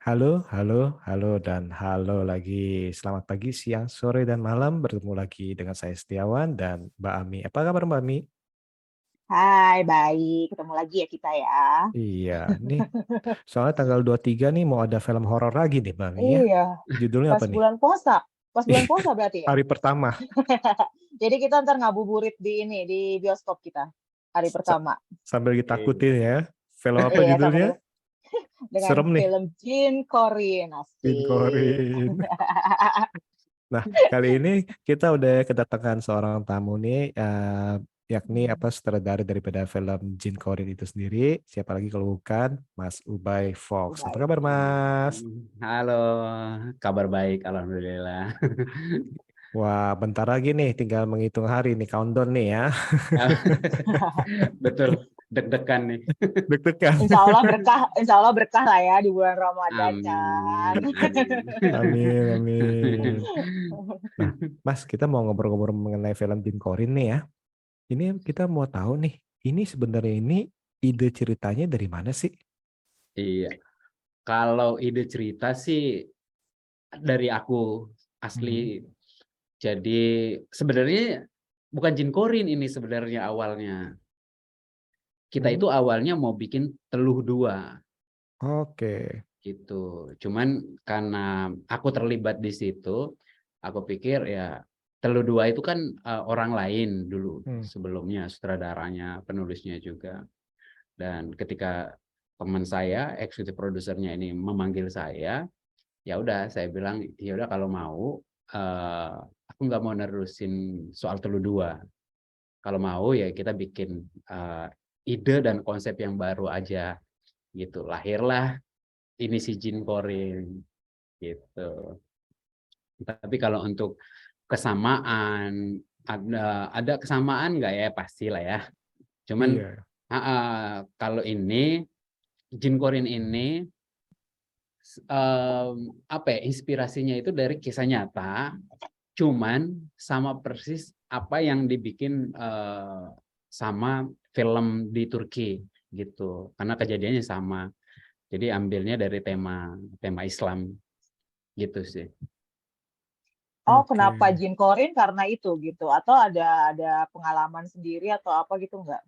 Halo, halo, halo, dan halo lagi. Selamat pagi, siang, sore, dan malam. Bertemu lagi dengan saya Setiawan dan Mbak Ami. Apa kabar Mbak Ami? Hai, baik. Ketemu lagi ya kita ya. Iya, nih soalnya tanggal 23 nih mau ada film horor lagi nih Mbak Ami ya. Iya, Judulnya pas apa nih? bulan puasa. Pas bulan puasa berarti ya. Hari pertama. Jadi kita ntar ngabuburit di ini, di bioskop kita. Hari Sa- pertama. Sambil Oke. ditakutin ya. Film apa Iya, sama judulnya? dengan Serem nih. film Jin Korean. Jin Asik. Korin. Nah, kali ini kita udah kedatangan seorang tamu nih, yakni apa sutradara daripada film Jin Korin itu sendiri. Siapa lagi kalau bukan Mas Ubay Fox. Apa Baik. kabar Mas? Halo, kabar baik, alhamdulillah. Wah, bentar lagi nih, tinggal menghitung hari nih, countdown nih ya. Betul, deg-degan nih. Deg-degan. Insya Allah berkah lah ya di bulan Ramadan kan. Amin, amin. Amin, amin. Nah, Mas, kita mau ngobrol-ngobrol mengenai film Jin Korin nih ya. Ini kita mau tahu nih, ini sebenarnya ini ide ceritanya dari mana sih? Iya, kalau ide cerita sih dari aku asli. Hmm. Jadi sebenarnya bukan Jin Korin ini sebenarnya awalnya. Kita Hmm. itu awalnya mau bikin Teluh 2 Oke. gitu. Cuman karena aku terlibat di situ, aku pikir ya Teluh 2 itu kan orang lain dulu Hmm. sebelumnya, sutradaranya, penulisnya juga. Dan ketika teman saya, eksekutif produsernya ini memanggil saya, ya udah saya bilang ya udah kalau mau eh, aku nggak mau nerusin soal Teluh 2. Kalau mau ya kita bikin eh, ide dan konsep yang baru aja gitu. Lahirlah ini si Jin Korin gitu. Tapi kalau untuk kesamaan ada kesamaan nggak ya pastilah ya. Cuman Iya. kalau ini Jin Korin ini apa ya, inspirasinya itu dari kisah nyata, cuman sama persis apa yang dibikin sama film di Turki gitu. Karena kejadiannya sama. Jadi ambilnya dari tema tema Islam gitu sih. Oh, Oke. kenapa Jin Korean karena itu gitu? Atau ada pengalaman sendiri atau apa gitu nggak?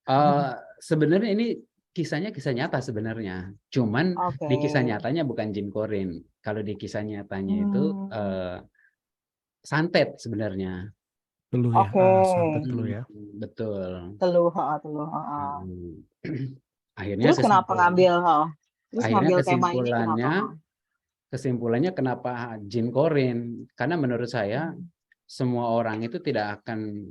Eh, Sebenarnya ini kisahnya kisah nyata sebenarnya. Cuman Oke. di kisah nyatanya bukan Jin Korin. Kalau di kisah nyatanya itu Hmm, santet sebenarnya. Teluh ya. oke. Santet teluh ya. Betul. Teluh, teluh. Hmm. Akhirnya Terus kenapa ngambil, terus akhirnya ngambil tema ini kenapa? kesimpulannya kenapa Jin Korin? Karena menurut saya Hmm. semua orang itu tidak akan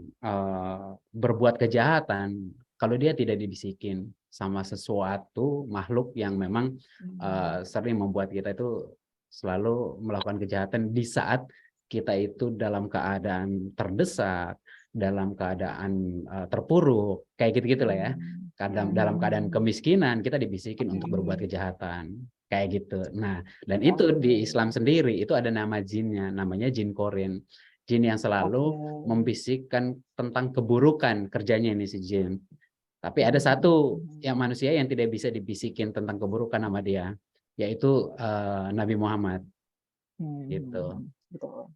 berbuat kejahatan kalau dia tidak dibisikin sama sesuatu makhluk yang memang Hmm. sering membuat kita itu selalu melakukan kejahatan di saat kita itu dalam keadaan terdesak, dalam keadaan terpuruk, kayak gitu-gitulah ya. Hmm. Dalam keadaan Hmm. kemiskinan kita dibisikin untuk berbuat Hmm. kejahatan, kayak gitu. Nah, dan itu Oke. di Islam sendiri itu ada nama jinnya, namanya jin korin. Jin yang Oke. selalu membisikkan tentang keburukan kerjanya ini si jin. Tapi ada Hmm. satu Hmm. yang manusia yang tidak bisa dibisikin tentang keburukan sama dia, yaitu Nabi Muhammad gitu. Betul.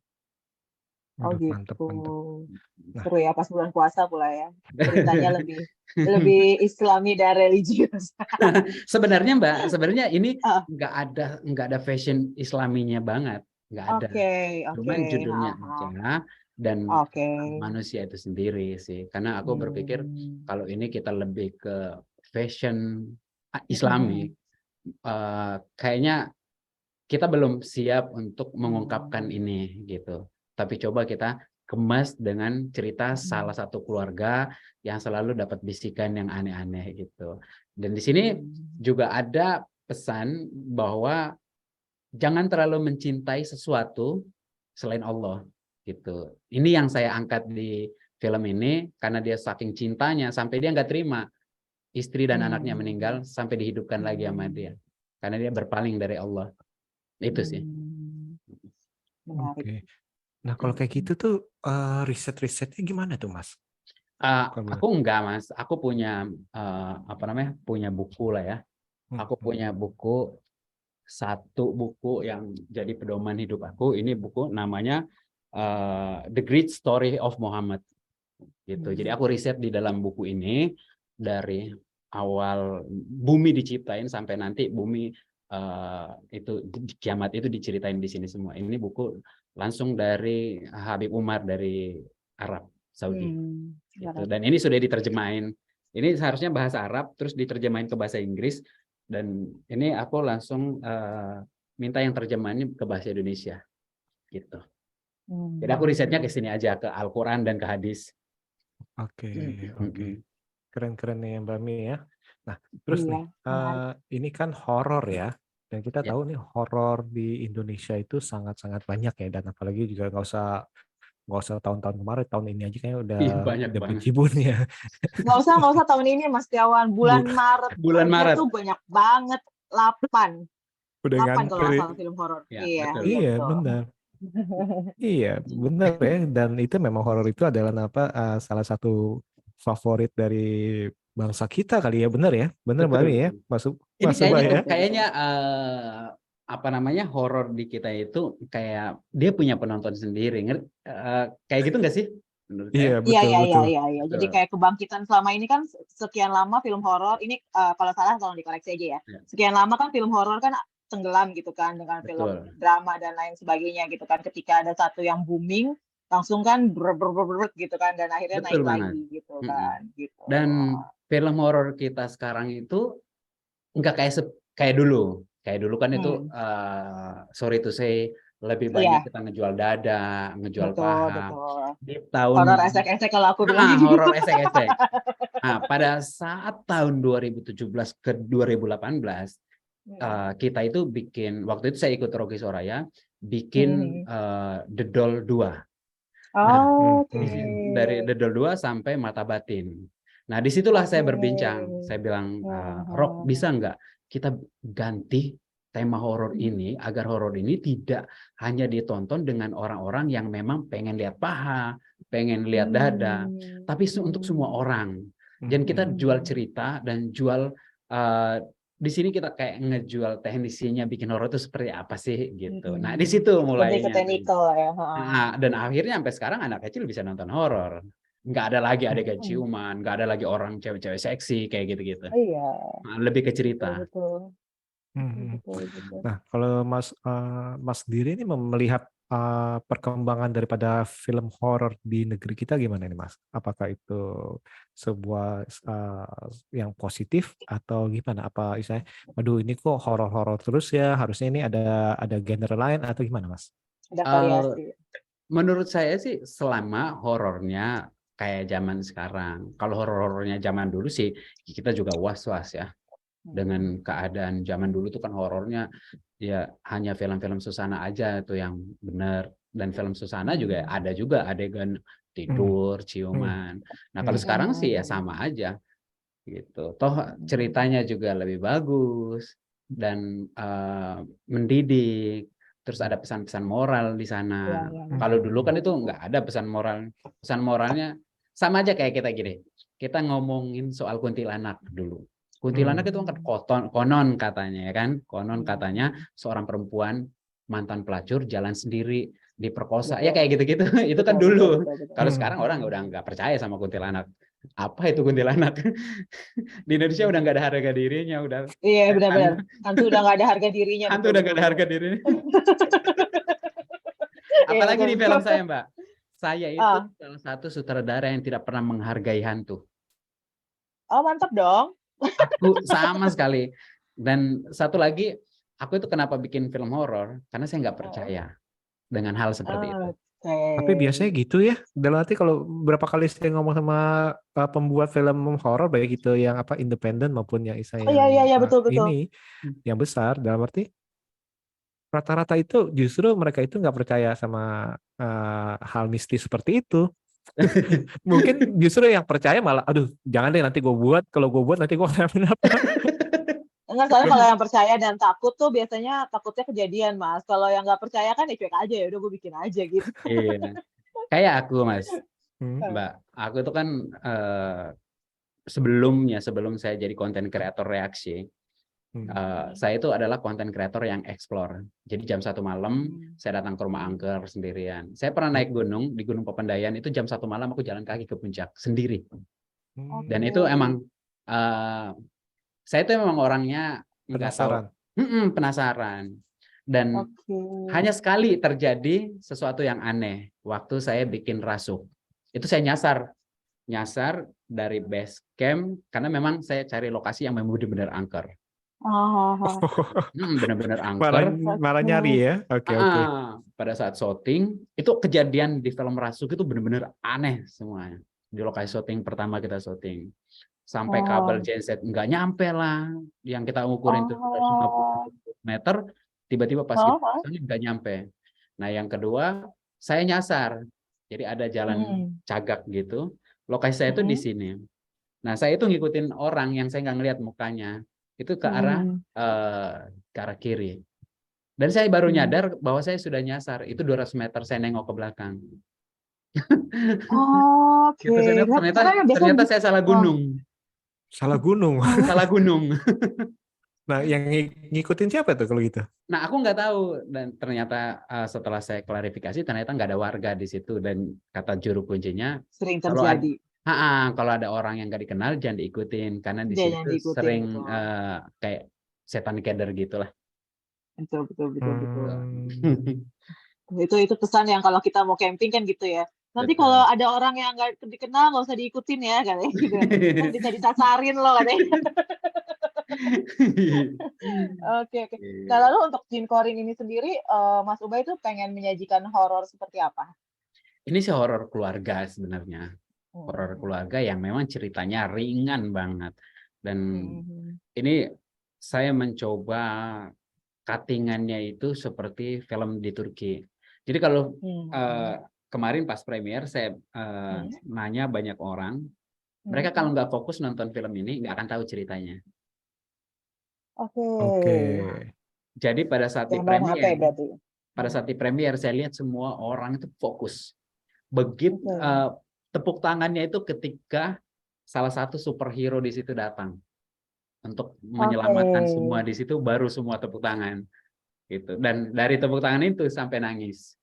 Oh Aduh, mantep, gitu. mantep. Nah, Seru ya pas bulan puasa pula ya. Ceritanya lebih lebih Islami dan religius. Sebenarnya Mbak, sebenarnya ini Ah, nggak ada fashion Islaminya banget, nggak ada. oke, oke. Cuman judulnya Ha, ha. aja dan Oke. manusia itu sendiri sih. Karena aku berpikir Hmm. kalau ini kita lebih ke fashion Islami, Mm-mm. kayaknya kita belum siap untuk mengungkapkan Hmm. ini gitu. Tapi coba kita kemas dengan cerita salah Mm-mm. satu keluarga yang selalu dapat bisikan yang aneh-aneh gitu. Dan di sini Hmm. juga ada pesan bahwa jangan terlalu mencintai sesuatu selain Allah gitu. Ini yang saya angkat di film ini karena dia saking cintanya sampai dia nggak terima istri dan anaknya Hmm. meninggal sampai dihidupkan lagi sama dia. Hmm. Karena dia berpaling dari Allah. Itu sih. Hmm. oke. Menarik. Nah, kalau kayak gitu tuh riset-risetnya gimana tuh, Mas? Kalau boleh. Aku enggak, Mas. Aku punya apa namanya? Punya buku lah ya. Hmm, Aku hmm. punya buku satu buku yang jadi pedoman hidup aku. Ini buku namanya The Great Story of Muhammad. Gitu. Jadi aku riset di dalam buku ini dari awal bumi diciptain sampai nanti bumi itu kiamat itu diceritain di sini semua. Ini buku langsung dari Habib Umar dari Arab Saudi. Gitu. Dan ini sudah diterjemahin. Ini seharusnya bahasa Arab terus diterjemahin ke bahasa Inggris dan ini aku langsung minta yang terjemahannya ke bahasa Indonesia. Gitu. Jadi aku risetnya ke sini aja ke Al-Qur'an dan ke hadis. Oke. Keren-keren nih Mbak Mi ya. Nah, terus nih, ini kan horor ya. Dan kita tahu nih horor di Indonesia itu sangat-sangat banyak ya. Dan apalagi juga nggak usah tahun-tahun kemarin, tahun ini aja kayaknya udah berjibun ya. Nggak usah tahun ini Mas Tiawan. Bulan Maret tuh banyak banget. 8 Udah 8 kalau nggak salah film horor. Iya, benar. Iya, benar ya. Dan itu memang horor itu adalah salah satu favorit dari bangsa kita kali ya, benar ya? Benar Mbak Mi ya? Ini kayaknya apa namanya horor di kita itu kayak dia punya penonton sendiri. Kayak gitu nggak sih? Iya, betul. Iya. Jadi kayak kebangkitan selama ini kan sekian lama film horor ini kalau salah tolong dikoreksi aja ya. Sekian lama kan film horor kan tenggelam gitu kan dengan film drama dan lain sebagainya gitu kan. Ketika ada satu yang booming langsung kan gitu kan dan akhirnya naik lagi gitu kan. Gitu. Dan film horor kita sekarang itu nggak kayak dulu. Kayak dulu kan itu sorry to say lebih banyak kita ngejual dada, ngejual paha. Di tahun horor esek-esek kalau aku bilang. Horor esek-esek. Nah, pada saat tahun 2017 ke 2018 kita itu bikin, waktu itu saya ikut Rocky Soraya bikin The Doll 2. Dari The Doll 2 sampai Mata Batin. Nah, disitulah saya berbincang. Saya bilang, Rock, bisa nggak kita ganti tema horor ini agar horor ini tidak hanya ditonton dengan orang-orang yang memang pengen lihat paha, pengen lihat dada, tapi untuk semua orang. Dan kita jual cerita dan jual di sini kita kayak ngejual teknisinya bikin horor itu seperti apa sih gitu. Nah, di situ mulainya. Dan akhirnya sampai sekarang anak kecil bisa nonton horor. Nggak ada lagi adegan ciuman, nggak ada lagi orang cewek-cewek seksi kayak gitu-gitu. Iya. Lebih ke cerita. Betul. Nah, kalau Mas sendiri ini melihat perkembangan daripada film horor di negeri kita gimana nih Mas? Apakah itu sebuah yang positif atau gimana? Apa istilahnya, aduh ini kok horor-horor terus ya? Harusnya ini ada genre lain atau gimana Mas? Ada variasi. Menurut saya sih selama horornya kayak zaman sekarang. Kalau horor-horornya zaman dulu sih kita juga was-was ya. Dengan keadaan zaman dulu tuh kan horornya ya hanya film-film Susana aja tuh yang benar, dan film Susana juga ada juga adegan tidur, ciuman. Nah, kalau sekarang sih ya sama aja gitu. Toh ceritanya juga lebih bagus dan mendidik. Terus ada pesan-pesan moral di sana. Kalau dulu kan itu nggak ada pesan moral. Pesan moralnya sama aja kayak kita gini. Kita ngomongin soal kuntilanak dulu. Kuntilanak itu kan konon katanya ya kan, konon katanya seorang perempuan mantan pelacur jalan sendiri diperkosa ya kayak gitu-gitu. Itu kan dulu. Kalau sekarang orang udah nggak percaya sama kuntilanak. Apa itu kuntilanak? Di Indonesia udah nggak ada harga dirinya, udah. Iya benar-benar. Hantu udah nggak ada harga dirinya. Hantu udah nggak ada harga dirinya. Apalagi di film saya Mbak. Saya itu salah satu sutradara yang tidak pernah menghargai hantu. Oh mantap dong. Aku sama sekali. Dan satu lagi, aku itu kenapa bikin film horor? Karena saya nggak percaya dengan hal seperti itu. Tapi biasanya gitu ya. Dalam arti kalau berapa kali saya ngomong sama pembuat film horor, baik itu yang independen maupun yang betul. Ini yang besar, dalam arti rata-rata itu justru mereka itu nggak percaya sama hal mistis seperti itu. Mungkin justru yang percaya malah, aduh jangan deh nanti gue buat, kalau gue buat nanti gue kenapa-napa. Enggak, soalnya kalau yang percaya dan takut tuh biasanya takutnya kejadian Mas. Kalau yang nggak percaya kan ya cuek aja, ya udah gue bikin aja gitu. Iya. Kayak aku Mas, Mbak, aku itu kan sebelum saya jadi konten kreator reaksi, Saya itu adalah konten kreator yang explore. Jadi jam 1 malam saya datang ke rumah angker sendirian. Saya pernah naik gunung di Gunung Papandayan, itu jam 1 malam aku jalan kaki ke puncak sendiri. Dan itu emang saya itu memang orangnya Penasaran. penasaran. Dan hanya sekali terjadi sesuatu yang aneh waktu saya bikin rasuk. Itu saya nyasar dari base camp karena memang saya cari lokasi yang memang benar-benar angker. Benar-benar angker. Malah nyari ya. Oke. Pada saat syuting itu kejadian di film Rasuk itu benar-benar aneh semuanya. Di lokasi syuting pertama kita syuting sampai kabel genset nggak nyampe lah, yang kita ngukurin itu 150 meter, tiba-tiba pas kita nggak nyampe. Nah yang kedua saya nyasar, jadi ada jalan cagak gitu, lokasi saya itu di sini. Nah saya itu ngikutin orang yang saya nggak ngelihat mukanya. Itu ke arah kiri. Dan saya baru nyadar bahwa saya sudah nyasar. Itu 200 meter saya nengok ke belakang. Ternyata saya salah gunung. Salah gunung. Salah gunung. Nah, yang ngikutin siapa tuh kalau gitu? Nah, aku nggak tahu. Dan ternyata setelah saya klarifikasi, ternyata nggak ada warga di situ. Dan kata juru kuncinya, sering terjadi. Kalau ada orang yang nggak dikenal jangan diikutin karena di situ sering kayak setan keder gitulah. Betul. Itu pesan yang kalau kita mau camping kan gitu ya. Nanti kalau ada orang yang nggak dikenal nggak usah diikutin ya katanya gitu. Kan bisa disasarin loh katanya. Oke. Nah lalu untuk Jin Korin ini sendiri, Mas Ubay itu pengen menyajikan horor seperti apa? Ini sih horor keluarga sebenarnya. Horor keluarga yang memang ceritanya ringan banget. Dan ini saya mencoba cuttingannya itu seperti film di Turki. Jadi kalau kemarin pas premier saya nanya banyak orang, mereka kalau nggak fokus nonton film ini nggak akan tahu ceritanya. Oke. Jadi pada saat di premier saya lihat semua orang itu fokus. Begitu tepuk tangannya itu ketika salah satu superhero di situ datang untuk menyelamatkan semua di situ, baru semua tepuk tangan gitu. Dan dari tepuk tangan itu sampai nangis.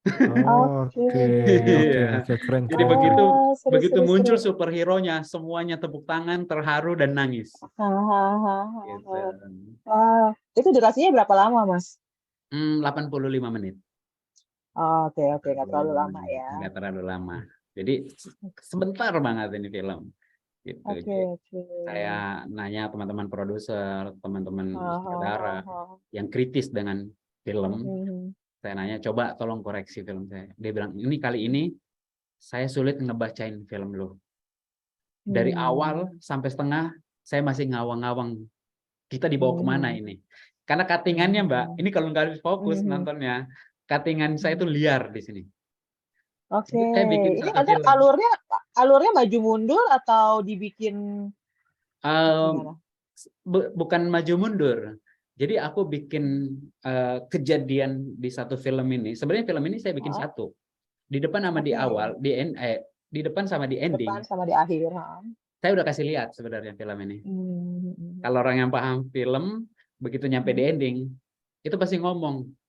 Keren. Jadi begitu muncul superhero-nya, semuanya tepuk tangan, terharu dan nangis. Gitu. Itu durasinya berapa lama, Mas? 85 menit. Oke, nggak terlalu lama ya. Nggak terlalu lama. Jadi sebentar banget ini film. Gitu. Saya nanya teman-teman produser, teman-teman sutradara yang kritis dengan film. Saya nanya, coba tolong koreksi film saya. Dia bilang, kali ini saya sulit ngebacain film lo. Dari awal sampai setengah, saya masih ngawang-ngawang. Kita dibawa kemana ini? Karena cuttingannya, Mbak, ini kalau nggak fokus nontonnya, cuttingan saya itu liar di sini. Ini nanti alurnya maju mundur atau dibikin? Bukan maju mundur. Jadi aku bikin kejadian di satu film ini. Sebenarnya film ini saya bikin satu. Di depan sama di awal, di depan sama di ending. Depan sama di akhir. Saya udah kasih lihat sebenarnya film ini. Kalau orang yang paham film, begitu nyampe di ending, itu pasti ngomong,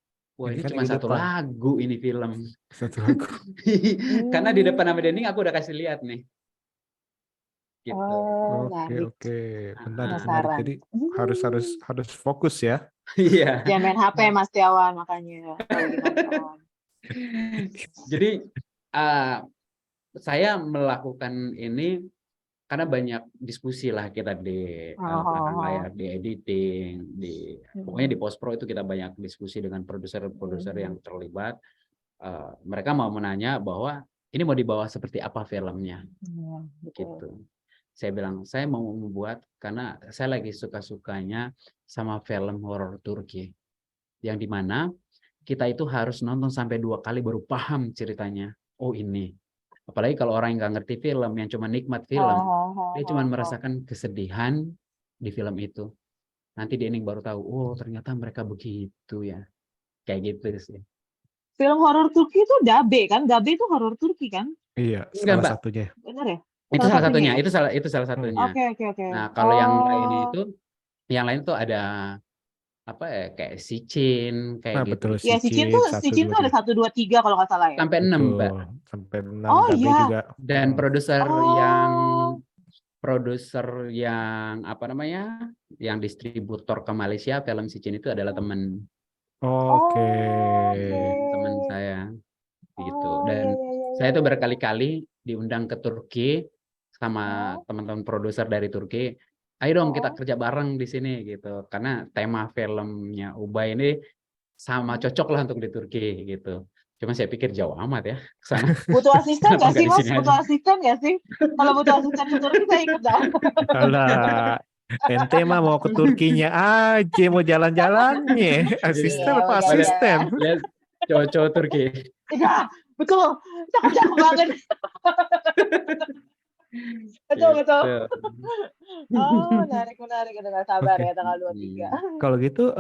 wah ini cuma satu lagu ini film. Satu lagu. Karena di depan sama di ending aku udah kasih lihat nih. Gitu. Oke. Menarik. Jadi harus fokus ya. Iya. Jangan main HP Mas Tiawan makanya. Jadi saya melakukan ini karena banyak diskusi lah kita di belakang layar, di editing, pokoknya di post pro itu kita banyak diskusi dengan produser-produser yang terlibat. Mereka mau menanya bahwa ini mau dibawa seperti apa filmnya, gitu. Saya bilang saya mau membuat karena saya lagi suka-sukanya sama film horor Turki, yang dimana kita itu harus nonton sampai 2 kali baru paham ceritanya. Oh ini. Apalagi kalau orang yang nggak ngerti film, yang cuma nikmat film, dia cuma merasakan kesedihan di film itu. Nanti di ending baru tahu, oh ternyata mereka begitu ya. Kayak gitu sih. Film horor Turki itu Gabe kan? Gabe itu horor Turki kan? Iya, salah satunya. Benar ya? Itu salah satunya. Itu salah satunya. Oke. Nah, kalau yang lain itu Yang lain tuh ada apa ya, kayak Sicin kayak Nah, gitu. betul Ya, Sicin Sicin tuh ada 1, 2, 3 kalau nggak salah ya. Sampai 6, Mbak. betul sampai 6 Oh Dabe iya. juga. Dan produser Oh. yang apa namanya, yang distributor ke Malaysia film Sicin itu adalah teman Oke. teman saya gitu. Oh, iya, Dan iya, iya, saya iya, tuh iya. berkali-kali diundang ke Turki sama teman-teman produser dari Turki. Ayo dong kita kerja bareng di sini gitu. Karena tema filmnya Ubay ini sama cocok lah untuk di Turki gitu. Cuma saya pikir jauh amat ya ke sana. Butuh asisten Kenapa nggak nggak sih, di Mas? sini aja? Butuh asisten nggak sih? Kalau butuh asisten ke Turki, saya ikut dong. Alah, ente mah mau ke Turkinya aja, mau jalan-jalannya. Asisten Iya, apa makanya. asisten? Lihat cowok-cowok Turki. Iya, betul. Cakep-cakep banget. Betul, betul. Gitu. Oh, menarik. Udah nggak sabar Oke. ya tanggal 23. Kalau gitu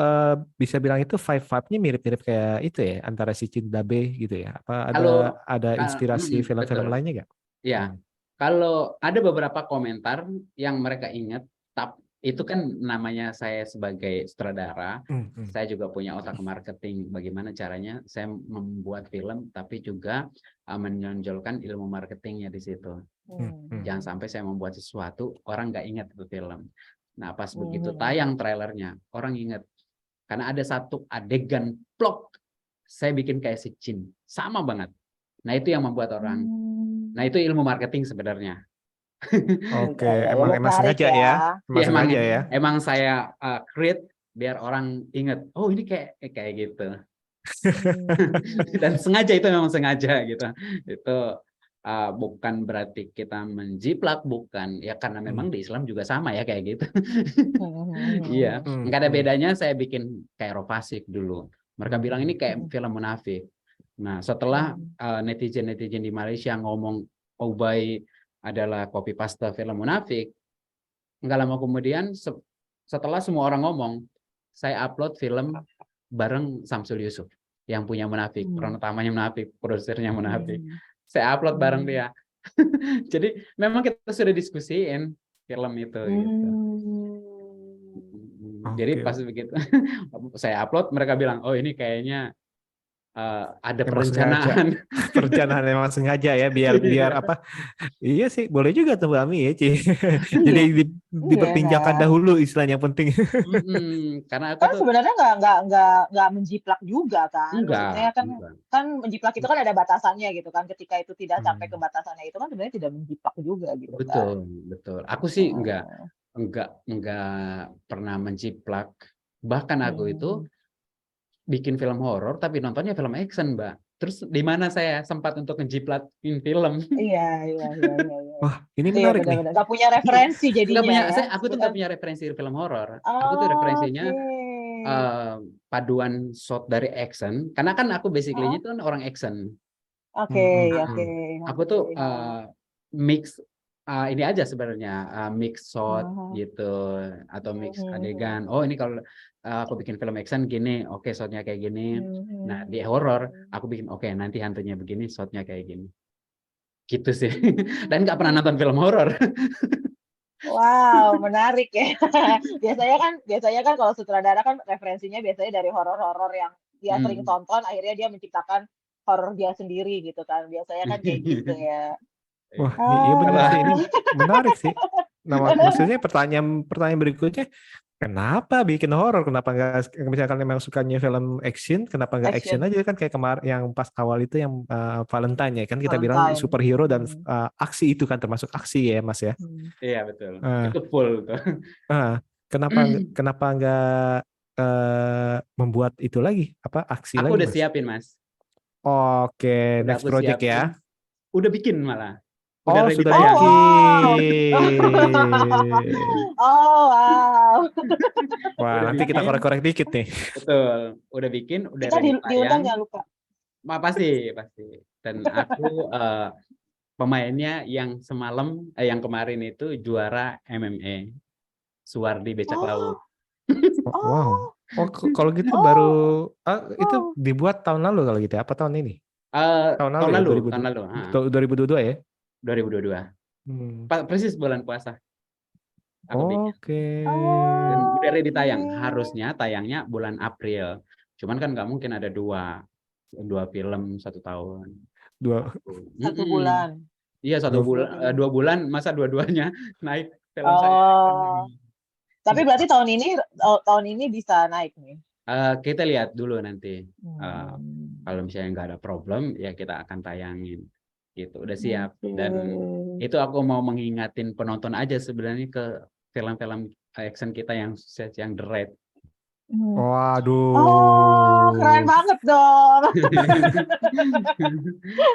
bisa bilang itu vibe-nya mirip-mirip kayak itu ya, antara si Cindabe gitu ya. Apa Kalau ada inspirasi film-film betul. lainnya nggak? Ya, kalau ada beberapa komentar yang mereka ingat, itu kan namanya saya sebagai sutradara, saya juga punya otak marketing. Bagaimana caranya saya membuat film, tapi juga menonjolkan ilmu marketingnya di situ. Jangan sampai saya membuat sesuatu orang nggak ingat itu film. Nah, pas begitu tayang trailernya, orang ingat. Karena ada satu adegan plok, saya bikin kayak si Jin, sama banget. Nah, itu yang membuat orang. Nah, itu ilmu marketing sebenarnya. Oke, Ya, emang menarik sengaja ya. Emang Ya, sengaja ya. emang saya create biar orang ingat, oh ini kayak gitu. Dan sengaja, itu memang sengaja gitu. Itu bukan berarti kita menjiplak, bukan. Ya karena memang di Islam juga sama ya kayak gitu. Iya, nggak ada bedanya. Saya bikin kayak Rovasik dulu. Mereka bilang ini kayak film munafik. Nah, setelah netizen-netizen di Malaysia ngomong Ubay adalah copy paste film munafik, nggak lama kemudian setelah semua orang ngomong, saya upload film bareng Samsul Yusuf yang punya Munafik, peran utamanya Munafik, produsernya Munafik. Saya upload bareng dia. Jadi memang kita sudah diskusiin film itu gitu. Jadi pas begitu saya upload, mereka bilang, oh ini kayaknya ada perencanaan. Perencanaan emang sengaja ya, biar apa? Iya sih, boleh juga tuh Mbak Ami ya, Ci. Jadi dipertimbangkan dahulu istilahnya yang penting. Karena aku kan sebenarnya nggak menjiplak juga kan. Maksudnya kan menjiplak itu kan ada batasannya gitu kan. Ketika itu tidak sampai ke batasannya itu kan sebenarnya tidak menjiplak juga gitu kan. Betul. Aku sih nggak pernah menjiplak. Bahkan aku itu bikin film horor tapi nontonnya film action, Mbak. Terus di mana saya sempat untuk ngejiplakin film? Iya. Wah, ini menarik nih. Nggak punya referensi jadinya ya. Aku tuh nggak punya referensi film horor. Aku tuh referensinya paduan shot dari action. Karena kan aku basically-nya itu kan orang action. Oke. Aku tuh mix ini aja sebenarnya, mix shot gitu atau mix adegan. Oh ini kalau aku bikin film action gini, oke, shotnya kayak gini. Nah di horror aku bikin oke, nanti hantunya begini, shotnya kayak gini. Gitu sih. Dan nggak pernah nonton film horor. Wow, menarik ya. Biasanya kan kalau sutradara kan referensinya biasanya dari horor-horor yang dia sering tonton, akhirnya dia menciptakan horor dia sendiri gitu kan. Biasanya kan kayak gitu ya. Wah, iya benar sih, ini menarik sih. Nah, maksudnya pertanyaan berikutnya, kenapa bikin horor? Kenapa nggak, misalkan memang sukanya film action, kenapa nggak action aja kan kayak kemarin yang pas awal itu yang Valentine ya kan kita bilang superhero dan aksi itu kan termasuk aksi ya Mas ya. Iya betul. Itu full tuh. Kenapa nggak membuat itu lagi apa aksi lagi? Aku udah Mas? siapin Mas. Oke, next project ya. Udah bikin malah. Sudah bikin. Wow. Wah, nanti kita korek-korek dikit nih. Betul, udah bikin, udah kita diundang ya lupa. Pasti. Dan aku pemainnya yang yang kemarin itu juara MMA, Suwardi Becak Laut. Wow. Kalau gitu baru itu dibuat tahun lalu kalau gitu ya? Apa tahun ini? Tahun lalu. 2022 ya? 2022. Persis bulan puasa. Aku bikin. Oke. Dan udah ready Oke. tayang. Harusnya tayangnya bulan April. Cuman kan nggak mungkin ada dua film 1 tahun. Dua. Satu bulan. Iya, 2 2 bulan, masa dua-duanya naik film saya. Oh. Tapi berarti tahun ini bisa naik nih. Kita lihat dulu nanti. Hmm. Kalau misalnya nggak ada problem, ya kita akan tayangin. Gitu, udah siap. Oke. Dan itu aku mau mengingatin penonton aja sebenarnya ke film-film action kita yang sukses, yang The Raid. Waduh. Oh, keren banget dong.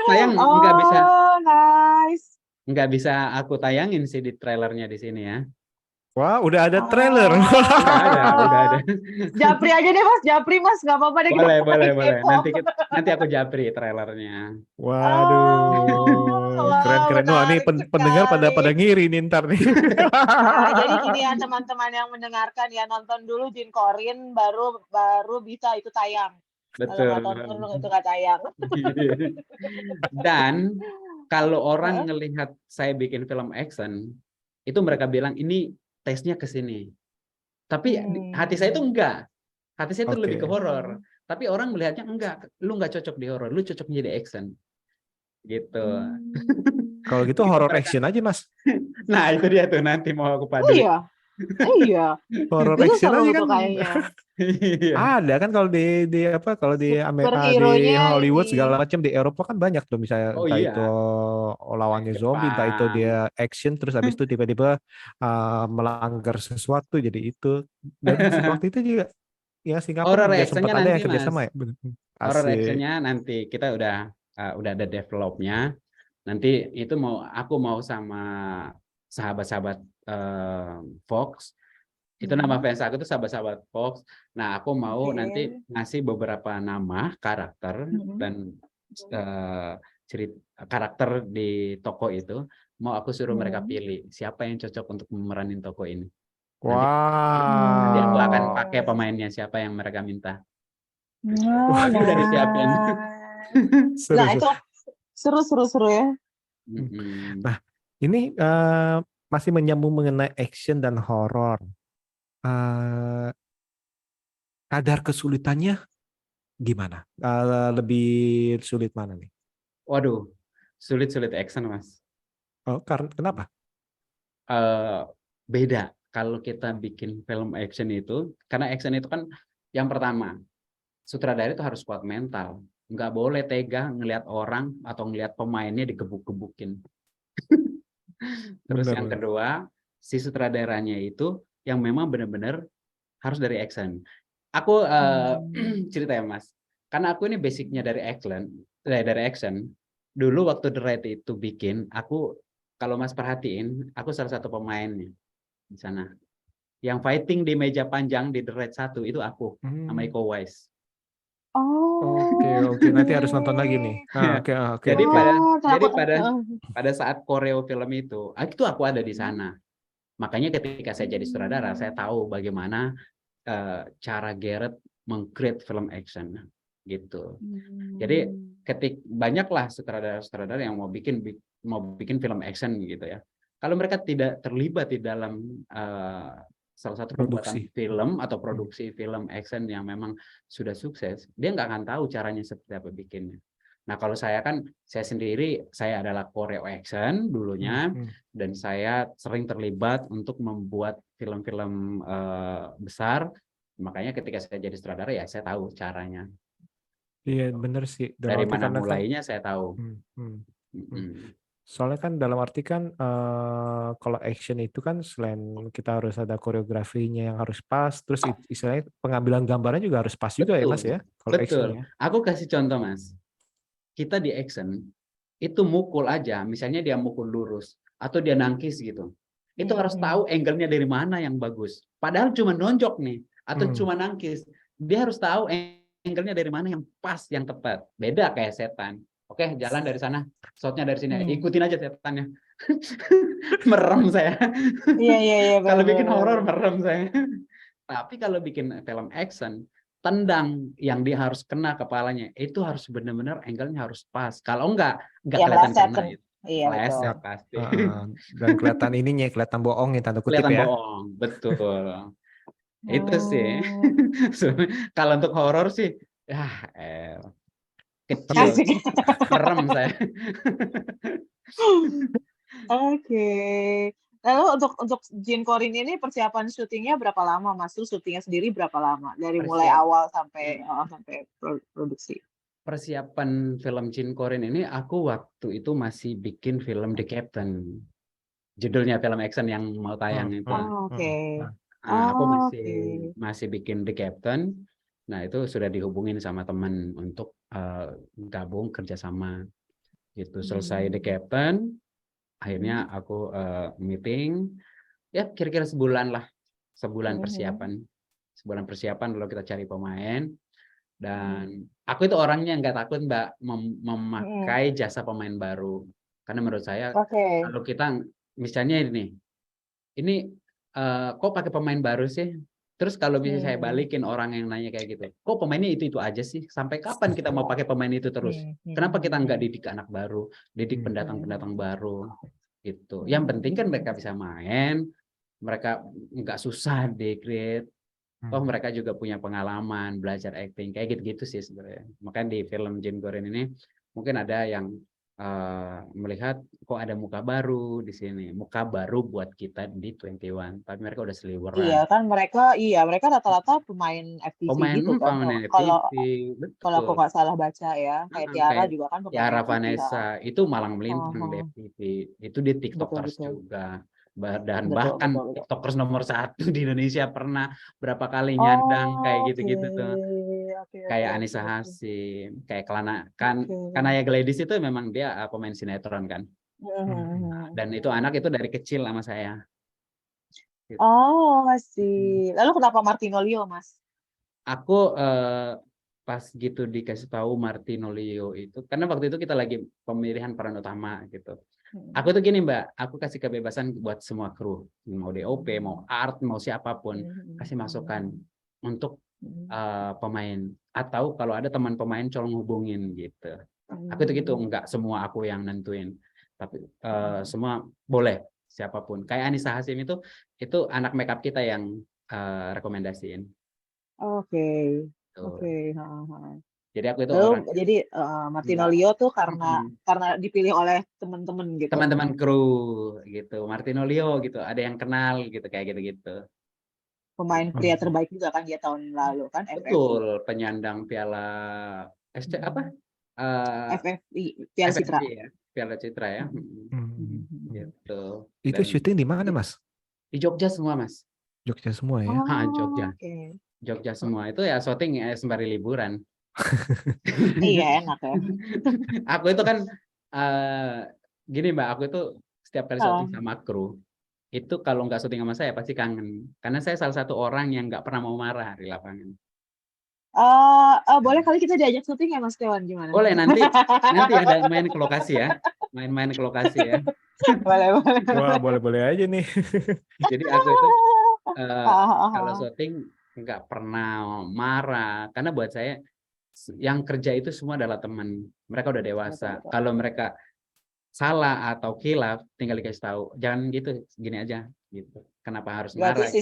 Sayang nggak bisa, Nice. nggak bisa aku tayangin sih di trailernya di sini ya. Wah, udah ada trailer. Udah ada. Japri aja deh Mas, Japri Mas, nggak apa-apa deh. Boleh. Nanti aku japri trailernya. Waduh, keren. Wah, ini pendengar pada ngiri nih ntar nih. Nah, jadi gini ya teman-teman yang mendengarkan ya, nonton dulu Jin Korin baru bisa itu tayang. Betul. Kalau nggak tonton itu nggak tayang. Dan kalau orang ngelihat saya bikin film action, itu mereka bilang ini tesnya ke sini. Tapi hati saya itu enggak. Hati saya itu lebih ke horor. Tapi orang melihatnya enggak, lu enggak cocok di horor, lu cocok menjadi action. Gitu. Kalau gitu horror action aja, Mas. Nah, itu dia tuh nanti mau aku paduin. Iya. Horror Itu action seru aja tuh kan. kayaknya. Ada kan kalau di kalau di Amerika, di Superhero-nya Hollywood ini. segala macam, di Eropa kan banyak tuh, misalnya Oh entah iya. itu lawannya zombie, entah itu dia action terus habis itu tiba-tiba melanggar sesuatu jadi itu. Dan waktu itu juga ya Singapura Horror juga sempat actionnya ada nanti, yang kerjasama Mas. ya. Horror Asik. actionnya nanti kita udah ada developnya. Nanti itu aku mau sama sahabat-sahabat Fox. Itu nama fans aku tuh sahabat-sahabat Fox. Nah, aku mau nanti ngasih beberapa nama karakter dan cerita karakter di toko itu. Mau aku suruh mereka pilih siapa yang cocok untuk memeranin toko ini. Nanti aku akan pakai pemainnya siapa yang mereka minta. Ini udah disiapin. Nah, itu seru ya. Nah, ini masih menyambung mengenai action dan horor. Kadar kesulitannya gimana? Lebih sulit mana nih? Waduh, sulit action, Mas. Oh, kenapa? Beda kalau kita bikin film action itu, karena action itu kan yang pertama, sutradara itu harus kuat mental. Nggak boleh tega ngelihat orang atau ngelihat pemainnya digebuk-gebukin. Terus yang kedua, si sutradaranya itu yang memang benar-benar harus dari action. Aku cerita ya Mas, karena aku ini basicnya dari action. Dulu waktu The Raid itu bikin, aku kalau Mas perhatiin, aku salah satu pemainnya di sana. Yang fighting di meja panjang di The Raid 1 itu aku sama Iko Uwais. Oke, nanti harus nonton lagi nih. Oke. Jadi pada saat koreo film itu aku ada di sana. Makanya ketika saya jadi sutradara, saya tahu bagaimana cara Gareth meng-create film action gitu. Jadi banyaklah sutradara-sutradara yang mau bikin film action gitu ya. Kalau mereka tidak terlibat di dalam salah satu pembuatan film atau produksi film action yang memang sudah sukses, dia nggak akan tahu caranya seperti apa bikinnya. Nah, kalau saya sendiri, saya adalah koreo action dulunya, dan saya sering terlibat untuk membuat film-film besar. Makanya ketika saya jadi sutradara ya saya tahu caranya. Iya, benar sih. Dari mana mulainya saya tahu. Soalnya kan dalam arti kan kalau action itu kan selain kita harus ada koreografinya yang harus pas, terus istilahnya pengambilan gambarnya juga harus pas juga ya Mas ya, kalau actionnya. Aku kasih contoh Mas. Kita di action itu mukul aja, misalnya dia mukul lurus atau dia nangkis gitu. Itu harus tahu angle-nya dari mana yang bagus. Padahal cuma nonjok nih atau cuma nangkis. Dia harus tahu angle-nya dari mana yang pas, yang tepat. Beda kayak setan. Oke, jalan dari sana, shotnya dari sini, ikutin aja setannya. Merem saya. Iya. Kalau bikin horor merem saya. Tapi kalau bikin film action, tendang yang dia harus kena kepalanya, itu harus benar-benar angle-nya harus pas. Kalau enggak kelihatan kena. Iya betul. Pleset pasti. Dan kelihatan ininya, kelihatan bohong ya, tanda kutip Kelihatan ya. bohong, betul. Itu sih. Oh, Kalau untuk horor sih, kecil, asik. merem saya. Oke. Lalu untuk Jin Korin ini persiapan syutingnya berapa lama, Mas? Terus syutingnya sendiri berapa lama? Dari mulai awal sampai produksi. Persiapan film Jin Korin ini aku waktu itu masih bikin film The Captain. Judulnya film action yang mau tayang itu. Oke. Aku Oke. masih bikin The Captain. Nah, itu sudah dihubungin sama teman untuk gabung kerjasama gitu. Selesai The Captain, akhirnya aku meeting, ya kira-kira sebulan lah, sebulan persiapan lalu kita cari pemain. Dan aku itu orangnya nggak takut Mbak memakai jasa pemain baru, karena menurut saya kalau kita misalnya ini kok pakai pemain baru sih? Terus kalau bisa saya balikin orang yang nanya kayak gitu, kok pemainnya itu aja sih? Sampai kapan kita mau pakai pemain itu terus? Kenapa kita nggak didik anak baru, didik pendatang-pendatang baru? Gitu. Yang penting kan mereka bisa main, mereka nggak susah di-create. Toh mereka juga punya pengalaman belajar acting kayak gitu-gitu sih sebenarnya. Makanya di film Jin Korin ini mungkin ada yang melihat kok ada muka baru di sini, muka baru buat kita di 21, tapi mereka udah seliweran. Iya kan mereka rata-rata pemain FTV gitu kan. Kalau aku nggak salah baca ya, kayak Tiara juga kan pemain Tiara FTV. Vanessa itu malang melintang di FTV, itu di TikTokers juga. Dan bahkan TikTokers nomor 1 di Indonesia pernah berapa kali nyandang kayak gitu-gitu tuh. Kayak Anissa Hasim, kayak Kanaya Gladys itu memang dia pemain sinetron kan. Dan itu anak itu dari kecil sama saya. Gitu. Oh, masih. Lalu kenapa Martino Leo, Mas? Aku pas gitu dikasih tahu Martino Leo itu, karena waktu itu kita lagi pemilihan peran utama gitu. Aku tuh gini Mbak, aku kasih kebebasan buat semua kru, mau DOP, mau art, mau siapapun, kasih masukan untuk pemain. Atau kalau ada teman pemain colong hubungin gitu. Aku itu gitu, enggak semua aku yang nentuin, tapi semua boleh siapapun. Kayak Anissa Hasim itu anak makeup kita yang rekomendasiin. Oke. Jadi aku itu orang. Jadi Martino Leo tuh karena dipilih oleh teman-teman gitu. Teman-teman kru gitu. Martino Leo gitu, ada yang kenal gitu kayak gitu-gitu. Pemain pria terbaik juga kan dia tahun lalu kan. Betul, penyandang piala FFI, Piala Citra. Ya, Piala Citra ya. Gitu. Itu syuting di mana, Mas? Di Jogja semua, Mas. Jogja semua ya? Jogja. Jogja semua itu ya syuting sembari liburan. Iya, enak ya. Aku itu kan gini Mbak, aku itu setiap kali syuting sama kru, itu kalau nggak syuting sama saya pasti kangen. Karena saya salah satu orang yang nggak pernah mau marah di lapangan. Boleh kali kita diajak syuting ya Mas Dewan, gimana? Boleh, nanti ada main ke lokasi ya. Main-main ke lokasi ya. Boleh. Wah, boleh aja nih. Jadi aku itu kalau syuting nggak pernah marah, karena buat saya yang kerja itu semua adalah teman. Mereka udah dewasa. Kalau mereka salah atau khilaf, tinggal dikasih tahu. Jangan gitu, gini aja gitu. Kenapa harus marah? Berarti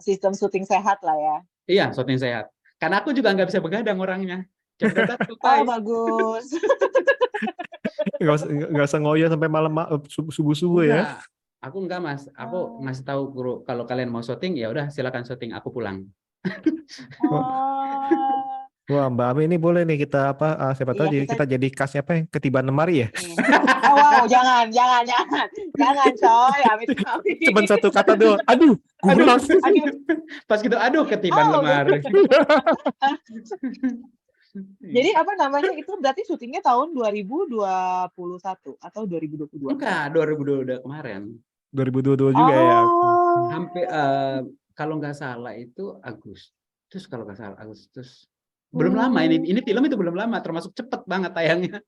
sistem syuting sehat lah ya. Iya, syuting sehat. Karena aku juga nggak bisa begadang orangnya. Jam 12 selesai. Oh, bagus. Nggak usah ngoyo sampai malam subuh-subuh ya. Aku enggak, Mas. Aku ngasih tahu guru, kalau kalian mau syuting ya udah silakan syuting, aku pulang. Wah, Mbak Ami ini boleh nih kita siapa tahu kita jadi kasnya ketiban lemari ya. Wow, jangan coy, Amit. Cuman satu kata doang. Aduh. Pas gitu, ketiban lemari. Jadi apa namanya itu berarti syutingnya tahun 2021 atau 2022? Enggak, 2022 kemarin. 2022 juga ya. Hampir kalau nggak salah itu Agustus, kalau nggak salah Agustus. Belum lama ini film itu belum lama, termasuk cepet banget tayangnya.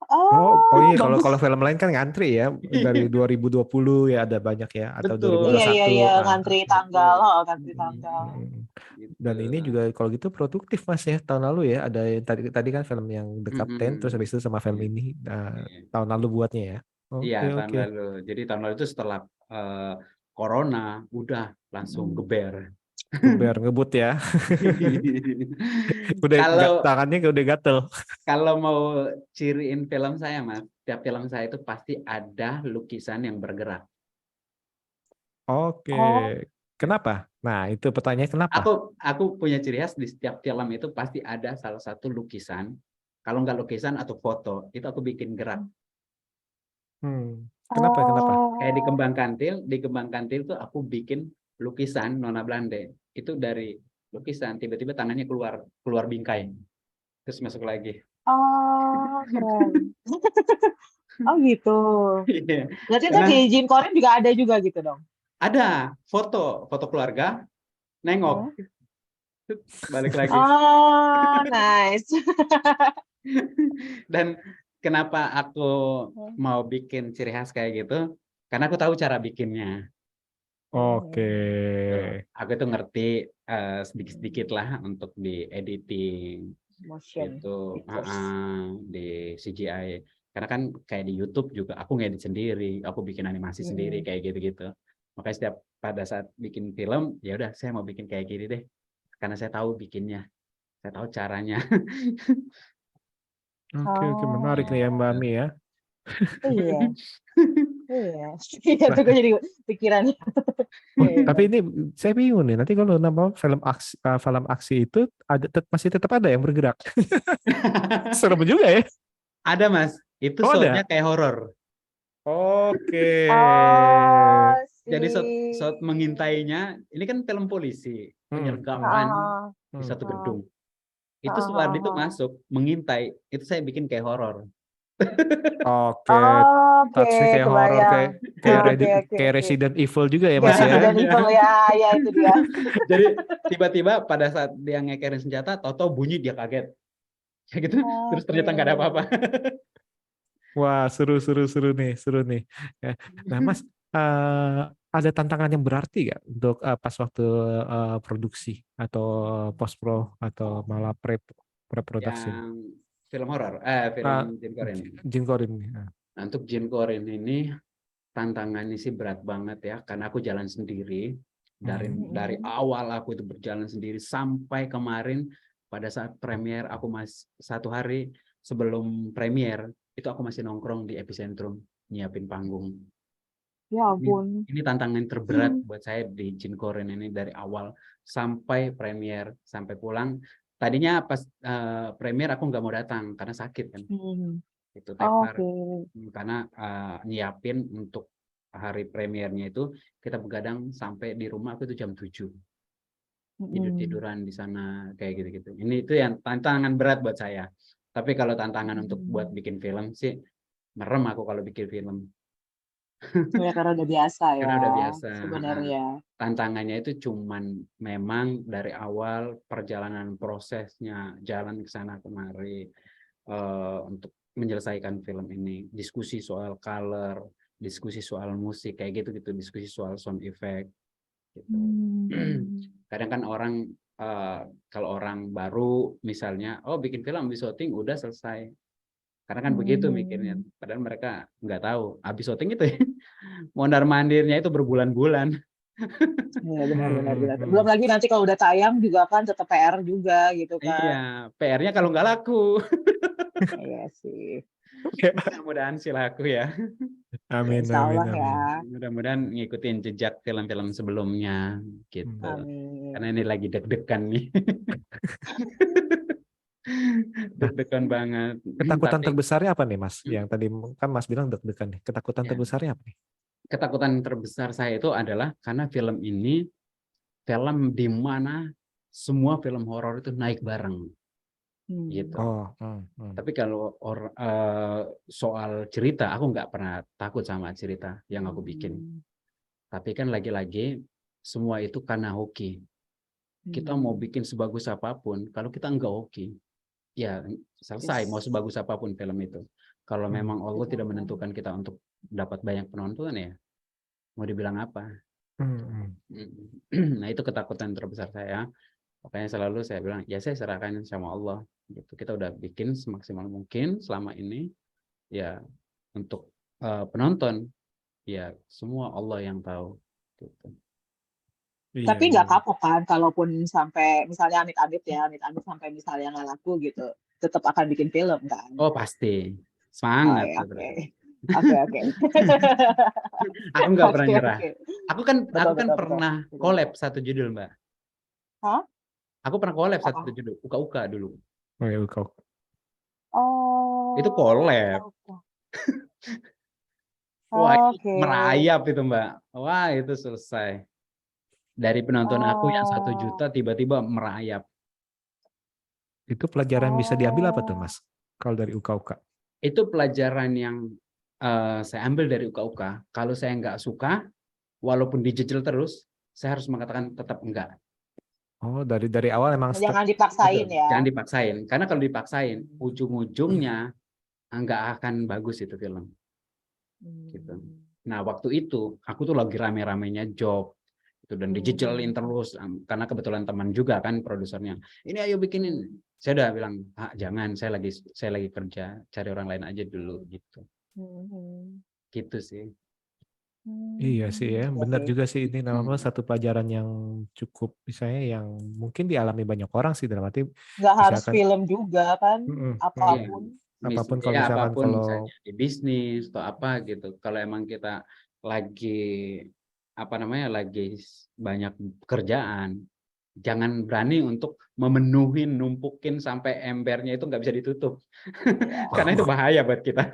Oh iya, kalau bagus. film lain kan ngantri ya dari 2020 ya ada banyak ya, atau Betul. 2021. Iya, Nah, ngantri tanggal, ngantri tanggal. dan Gitu. ini juga kalau gitu produktif Mas ya, tahun lalu ya ada yang tadi kan film yang The Captain, terus habis itu sama film Iya. ini Iya. tahun lalu buatnya ya. Iya, Oke tahun oke. lalu. Jadi tahun lalu itu setelah corona udah langsung geber. Geber ngebut ya. Udah Kalau tangannya udah gatel. kalau mau ciriin film saya, Mas, tiap film saya itu pasti ada lukisan yang bergerak. Oke. Oh, Kenapa? Nah, itu pertanyaannya kenapa? Aku punya ciri khas di setiap film itu pasti ada salah satu lukisan. Kalau nggak lukisan atau foto, itu aku bikin gerak. Kenapa? Kenapa? Kayak di Kembang Kantil tuh aku bikin lukisan Nona Blande. Itu dari lukisan tiba-tiba tangannya keluar bingkai. Terus masuk lagi. keren. Oh gitu. Iya. Berarti ntar Karena di Jin Korea juga ada juga gitu dong? ada foto keluarga, nengok, balik lagi. Oh, nice. Dan kenapa aku mau bikin ciri khas kayak gitu? Karena aku tahu cara bikinnya. Oke. Aku itu ngerti sedikit-sedikit lah untuk di editing Motion itu, pictures. di CGI. Karena kan kayak di YouTube juga aku ngedit sendiri, aku bikin animasi sendiri kayak gitu-gitu. Makanya pada saat bikin film, ya udah saya mau bikin kayak gini deh. Karena saya tahu bikinnya, saya tahu caranya. Oke, menarik nih ya Mbak Ami ya. Iya. Iya tuh gue jadi pikirannya. Tapi ini saya bingung nih. Nanti kalau nama film aksi itu masih tetap ada yang bergerak. Serem juga ya. Ada Mas, itu Oh shotnya ada. kayak horor. Oke. Jadi shot mengintainya, ini kan film polisi, penyergapan di satu gedung. Itu Suwardi itu masuk, mengintai, itu saya bikin kayak horor. Oke. Touch-nya kayak horor, kebayang. kayak Resident Evil juga ya Kayak Mas ya. Resident Evil ya itu dia. Jadi tiba-tiba pada saat dia ngekerin senjata, tahu-tahu bunyi dia kaget. Kayak gitu, terus ternyata nggak ada apa-apa. Wah, seru nih. Ya. Nah, Mas, ada tantangan yang berarti nggak untuk pas waktu produksi atau post pro atau malah pre-production? Yang film horor, Uh, film Jin Korean. Jin Korin. Nah, untuk Jin Korean ini tantangannya sih berat banget ya, karena aku jalan sendiri dari awal aku itu berjalan sendiri sampai kemarin pada saat premier aku satu hari sebelum premier itu aku masih nongkrong di Epicentrum nyiapin panggung. Ya ampun. Ini tantangan terberat buat saya di Jin Korean ini dari awal sampai premier sampai pulang. Tadinya pas premier aku nggak mau datang karena sakit kan. Itu tepar karena nyiapin untuk hari premiernya itu kita begadang sampai di rumah aku itu jam 7. Tidur-tiduran di sana kayak gitu-gitu. Ini itu yang tantangan berat buat saya. Tapi kalau tantangan untuk buat bikin film sih merem aku kalau bikin film. Ya karena udah biasa ya. Karena udah biasa. Sebenarnya. Tantangannya itu cuman memang dari awal perjalanan prosesnya, jalan ke sana kemari untuk menyelesaikan film ini, diskusi soal color, diskusi soal musik kayak gitu, diskusi soal sound effect gitu. Kadang kan orang kalau orang baru misalnya, oh bikin film habis syuting udah selesai. Karena kan begitu mikirnya, padahal mereka nggak tahu habis syuting itu mondar-mandirnya itu berbulan-bulan. Iya benar. Belum lagi nanti kalau udah tayang juga kan tetap PR juga gitu kan. Iya, PR-nya kalau nggak laku. Iya sih. Mudah-mudahan sih laku ya. Amin. Ya. Mudah-mudahan ngikutin jejak film-film sebelumnya gitu. Amin. Karena ini lagi deg-degan nih. Deg-degan banget. Ketakutan terbesarnya apa nih Mas? Yang tadi kan Mas bilang deg-degan nih. Ketakutan terbesarnya apa nih? Ketakutan terbesar saya itu adalah karena film ini film di mana semua film horor itu naik bareng. Gitu. Tapi kalau soal cerita, aku nggak pernah takut sama cerita yang aku bikin. Tapi kan lagi-lagi semua itu karena hoki. Kita mau bikin sebagus apapun, kalau kita nggak hoki, ya selesai mau sebagus apapun film itu. Kalau memang Allah tidak menentukan kita untuk dapat banyak penonton ya, mau dibilang apa? Nah itu ketakutan terbesar saya. Makanya selalu saya bilang, ya saya serahkan sama Allah. Gitu. Kita udah bikin semaksimal mungkin selama ini, ya untuk penonton, ya semua Allah yang tahu. Gitu. Tapi nggak kapok kan, kalaupun sampai misalnya amit-amit sampai misalnya nggak laku gitu, tetap akan bikin film kan? Oh pasti, Oh, semangat. ya, oke. Aku nggak pernah nyerah. Oke. Aku kan Betul. pernah collab satu judul, Mbak. Hah? Aku pernah collab Apa? satu judul, Uka-Uka dulu. Oh ya, Uka. Oh. Itu collab. Wah, itu merayap itu, Mbak. Wah, itu selesai. Dari penonton aku yang 1 juta tiba-tiba merayap. Itu pelajaran bisa diambil apa tuh, Mas? Kalau dari Uka-Uka? Itu pelajaran yang saya ambil dari Uka-Uka. Kalau saya nggak suka, walaupun dijejel terus, saya harus mengatakan tetap enggak. Oh, dari awal emang jangan dipaksain. Betul, ya. Jangan dipaksain. Karena kalau dipaksain, ujung-ujungnya nggak akan bagus itu film. Gitu. Nah, waktu itu aku tuh lagi rame-ramenya job. Dan dijejelin terus karena kebetulan teman juga kan produsernya. Ini ayo bikinin. Saya udah bilang, jangan, saya lagi kerja, cari orang lain aja dulu gitu. Gitu sih. Iya sih ya, benar juga sih ini namanya satu pelajaran yang cukup misalnya yang mungkin dialami banyak orang sih dalam arti nggak harus film juga kan, apapun. Apapun kalau misalkan misalnya di bisnis atau apa gitu. Kalau emang kita lagi lagi banyak pekerjaan, jangan berani untuk memenuhi, numpukin sampai embernya itu nggak bisa ditutup. Karena itu bahaya buat kita.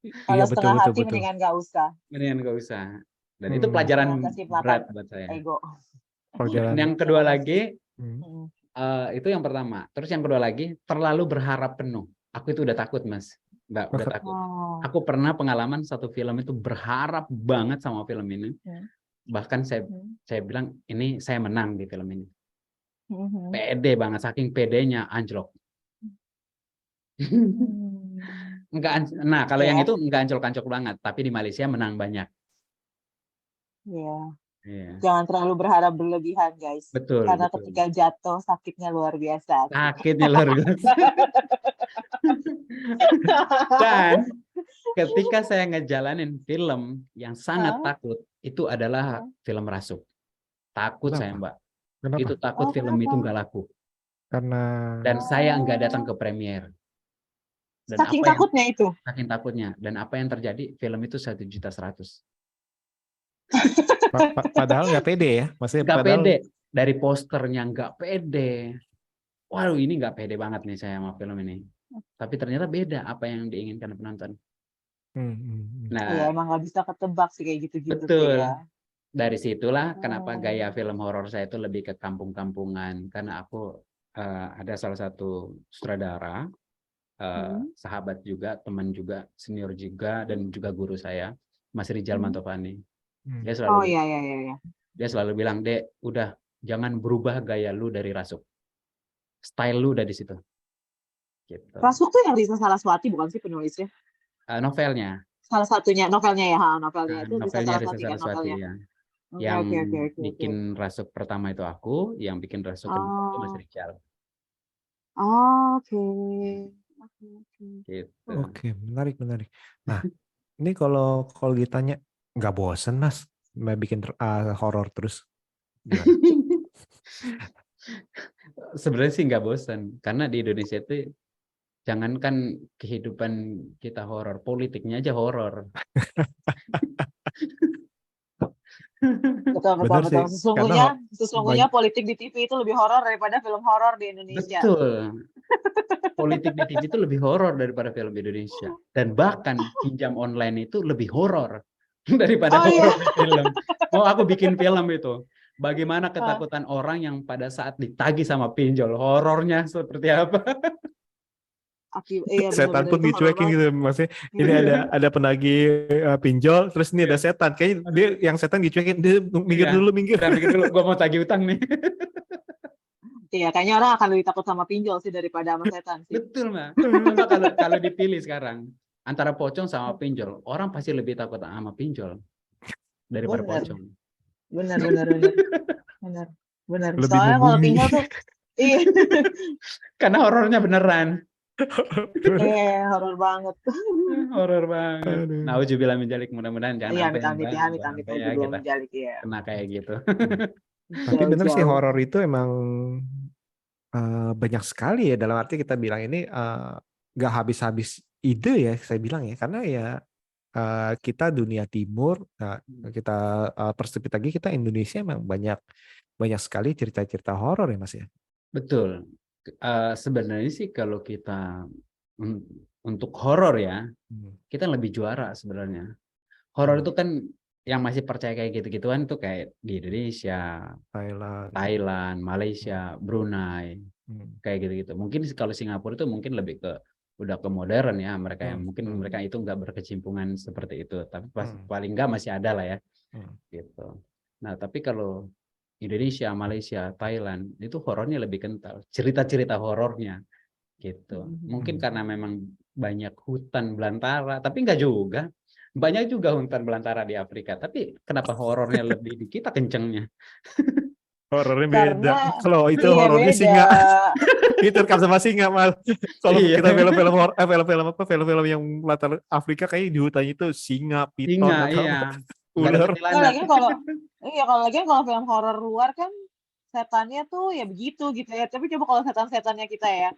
Kalau setengah hati mendingan nggak usah. Mendingan nggak usah. Dan itu pelajaran berat buat saya. Ego. Dan yang kedua lagi, itu yang pertama. Terus yang kedua lagi, terlalu berharap penuh. Aku itu udah takut, Mas. Mbak, udah takut. Aku pernah pengalaman satu film itu berharap banget sama film ini. Bahkan saya bilang, ini saya menang di film ini. Pede banget, saking pedenya anjlok. Nah, kalau yang itu enggak anclok-anclok banget, tapi di Malaysia menang banyak. Iya. Jangan terlalu berharap berlebihan, guys. Betul. Karena ketika jatuh, sakitnya luar biasa. Sakitnya luar biasa. Dan ketika saya ngejalanin film yang sangat takut, itu adalah film Rasuk. Takut saya, Mbak. Kenapa? Itu takut film itu nggak laku. Dan saya nggak datang ke premier. Dan saking takutnya itu. Saking takutnya. Dan apa yang terjadi? Film itu 1.100.000. Padahal nggak pede ya, maksudnya nggak pede. Dari posternya nggak pede. Waduh, ini nggak pede banget nih saya sama film ini. Tapi ternyata beda apa yang diinginkan penonton. Nah, ya, emang nggak bisa ketebak sih kayak gitu-gitu. Betul. Ya. Dari situlah kenapa gaya film horor saya itu lebih ke kampung-kampungan. Karena aku ada salah satu sutradara, sahabat juga, teman juga, senior juga, dan juga guru saya, Mas Rijal Mantovani. Dia selalu, dia selalu bilang, Dek, udah jangan berubah gaya lu dari Rasuk. Style lu udah di situ. Gitu. Rasuk tuh yang Risa Saraswati bukan sih penulisnya? Novelnya. Salah satunya novelnya ya, novelnya itu novelnya Risa Saraswati ya. Yang bikin okay. Rasuk pertama itu aku, yang bikin Rasuk kedua itu Mas Rijal. Oke, menarik. Nah, ini kalau ditanya nggak bosen, Mas, bikin horor terus? Sebenarnya sih nggak bosan, karena di Indonesia itu jangankan kehidupan kita horor, politiknya aja horor. Betul. Sesungguhnya politik di TV itu lebih horor daripada film horor di Indonesia. Betul. Politik di TV itu lebih horor daripada film Indonesia. Dan bahkan pinjam online itu lebih horor daripada horor di film. Mau aku bikin film itu. Bagaimana ketakutan orang yang pada saat ditagih sama pinjol, horornya seperti apa? Setan pun dicuekin gitu, maksudnya ini ada penagih pinjol, terus ini ada setan, kayaknya dia yang setan dicuekin, dia minggir dulu, gue mau tagih utang nih. Iya, kayaknya orang akan lebih takut sama pinjol sih daripada sama setan sih. Betul, Mbak. Kalau dipilih sekarang, antara pocong sama pinjol, orang pasti lebih takut sama pinjol daripada Benar. pocong. Benar. Lebih Soalnya kalau membumi. pinjol tuh, iya, Karena horornya beneran. horor banget. Horor banget. Aduh. Nauzubillah min dzalik, mudah-mudahan jangan Iya, sampai amit-amit ya, jangan amit-amit sampai aja ya belum kita menjalik ya. kena kayak gitu. Tapi bener sih, Jauh-jauh. horor itu emang banyak sekali ya, dalam arti kita bilang ini nggak habis-habis ide ya, saya bilang ya, karena ya kita dunia timur, kita persepit lagi, kita Indonesia emang banyak sekali cerita-cerita horor ya Mas ya. Betul. Sebenarnya sih kalau kita untuk horor ya, kita lebih juara sebenarnya. Horor itu kan yang masih percaya kayak gitu-gituan itu kayak di Indonesia, Thailand, Malaysia, Brunei, kayak gitu-gitu. Mungkin kalau Singapura itu mungkin lebih ke udah ke modern ya, mereka yang mungkin mereka itu nggak berkecimpungan seperti itu, tapi paling nggak masih ada lah ya, gitu. Nah tapi kalau Indonesia, Malaysia, Thailand itu horornya lebih kental, cerita-cerita horornya, gitu. Mungkin karena memang banyak hutan belantara, tapi nggak juga. Banyak juga hutan belantara di Afrika, tapi kenapa horornya lebih di kita kencengnya? Horornya beda. Karena Kalau itu iya, horornya beda. singa. Itu rekam sama singa mal. Kalau Iya. kita film-film yang latar Afrika kayak di hutannya itu singa, piton Singa, atau iya. Nggak ada ular. kuntilanak. Lagian kalau film horor luar kan setannya tuh ya begitu gitu ya. Tapi coba kalau setan-setannya kita ya.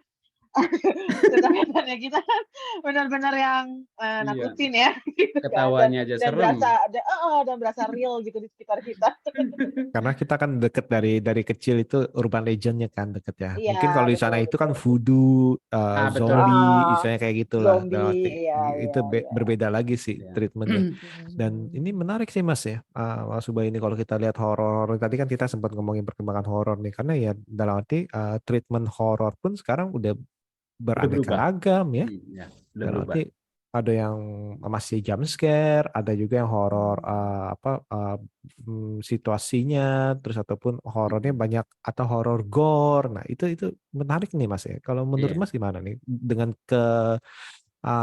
Setan-setannya kita kan benar-benar yang nakutin ya. Gitu kan. Ketawanya aja Dan serem. berasa real gitu di sekitar kita. Karena kita kan deket dari kecil itu urban legendnya kan deket ya. Iya, Mungkin kalau di sana itu kan voodoo, betul. zombie, misalnya kayak gitulah. Zombie, Itu berbeda lagi sih treatmentnya. Dan ini menarik sih Mas ya, Mas Ubay ini kalau kita lihat horor. Tadi kan kita sempat ngomongin perkembangan horor nih, karena ya dalam arti treatment horor pun sekarang udah beraneka ragam ya. Dalam arti ada yang masih jump scare, ada juga yang horor situasinya, terus ataupun horornya banyak atau horor gore. Nah itu menarik nih Mas ya. Kalau menurut Mas gimana nih dengan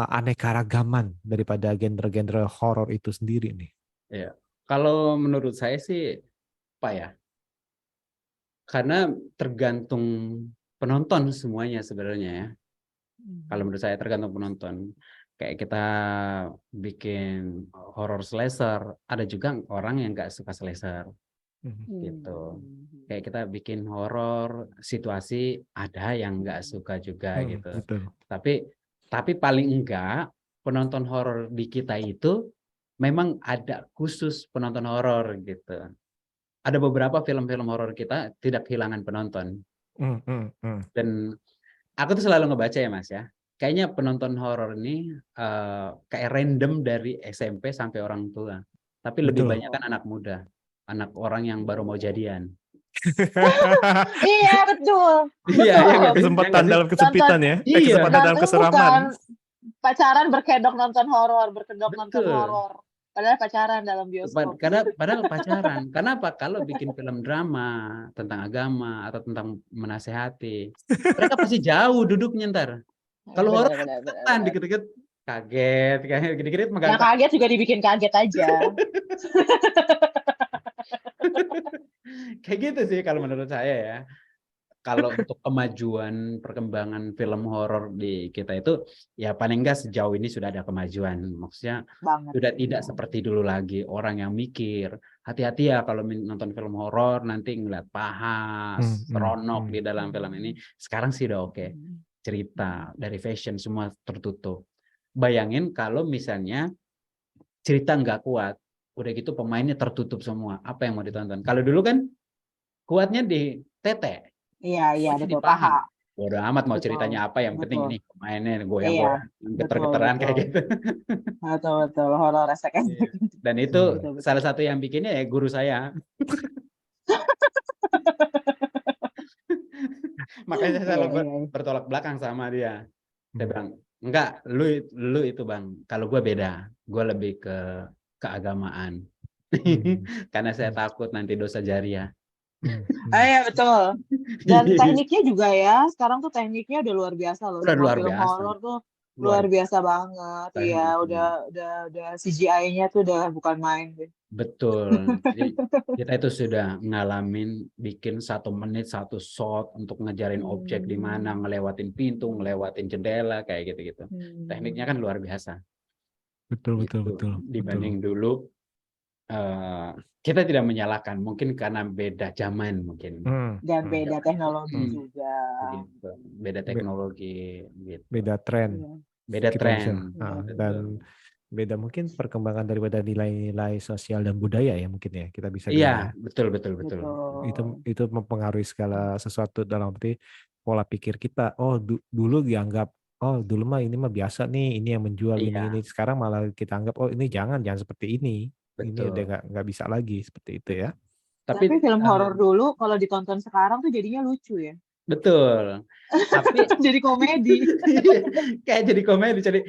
aneka-ragaman daripada genre-genre horor itu sendiri nih? Iya. Kalau menurut saya sih apa ya? Karena tergantung penonton semuanya sebenarnya ya. Kalau menurut saya tergantung penonton. Kayak kita bikin horror slasher, ada juga orang yang nggak suka slasher, gitu. Kayak kita bikin horror situasi, ada yang nggak suka juga gitu. Betul. Tapi paling enggak penonton horor di kita itu memang ada khusus penonton horor gitu. Ada beberapa film-film horor kita tidak kehilangan penonton. Dan aku tuh selalu ngebaca ya Mas ya. Kayaknya penonton horor ini kayak random dari SMP sampai orang tua. Tapi lebih banyak kan anak muda, anak orang yang baru mau jadian. Iya betul. Iya, kesempatan dalam kesempitan ya. Kesempatan dalam keseraman. Bukan pacaran berkedok nonton horor, nonton horor. Padahal pacaran dalam bioskop. Padahal pacaran. Kenapa? Kalau bikin film drama tentang agama atau tentang menasehati, mereka pasti jauh duduknya ntar. Kalau horor kan dikit-dikit kaget, kayak dikit-dikit megang. Yang kaget juga dibikin kaget aja. Kayak gitu sih kalau menurut saya ya. Kalau untuk kemajuan perkembangan film horor di kita itu ya paling enggak sejauh ini sudah ada kemajuan. Maksudnya sudah tidak seperti dulu lagi orang yang mikir. Hati-hati ya kalau nonton film horor nanti ngeliat paha, seronok di dalam film ini. Sekarang sih udah oke. Cerita dari fashion semua tertutup. Bayangin kalau misalnya cerita nggak kuat, udah gitu pemainnya tertutup semua. Apa yang mau ditonton? Kalau dulu kan kuatnya di tete. Iya, betul, paha. Bodo amat mau ceritanya apa, yang penting ini pemainnya goyang-goyang, geter-geteran kayak gitu. Betul, horor esek. Dan itu salah satu yang bikinnya ya guru saya. Makanya saya selalu bertolak belakang sama dia. Saya bilang, enggak, lu itu Bang, kalau gue beda, gue lebih ke keagamaan. Karena saya takut nanti dosa jariah. Iya betul. Dan tekniknya juga ya, sekarang tuh tekniknya udah luar biasa loh. Udah luar film biasa. horor tuh Luar biasa banget. Iya, tekniknya. udah CGI-nya tuh udah bukan main deh. Betul. Jadi kita itu sudah ngalamin bikin 1 menit 1 shot untuk ngejarin objek di mana, ngelewatin pintu, ngelewatin jendela kayak gitu-gitu. Tekniknya kan luar biasa. Betul, betul, Gitu. betul, betul. Dibanding dulu kita tidak menyalahkan, mungkin karena beda zaman mungkin. Dan beda teknologi Hmm. juga. Gitu. Beda teknologi gitu. Beda tren. Iya. Beda Kita bisa, tren. dan beda mungkin perkembangan daripada nilai-nilai sosial dan budaya ya mungkin ya kita bisa bilang ya. Iya, betul. Itu mempengaruhi segala sesuatu dalam arti pola pikir kita. Oh, dulu dianggap dulu mah ini mah biasa nih, ini yang menjual Iya. ini. Sekarang malah kita anggap ini jangan seperti ini. Ini Betul. udah nggak bisa lagi seperti itu ya. Tapi film horor dulu kalau ditonton sekarang tuh jadinya lucu ya. Betul. Tapi jadi komedi. Kayak jadi komedi. Jadi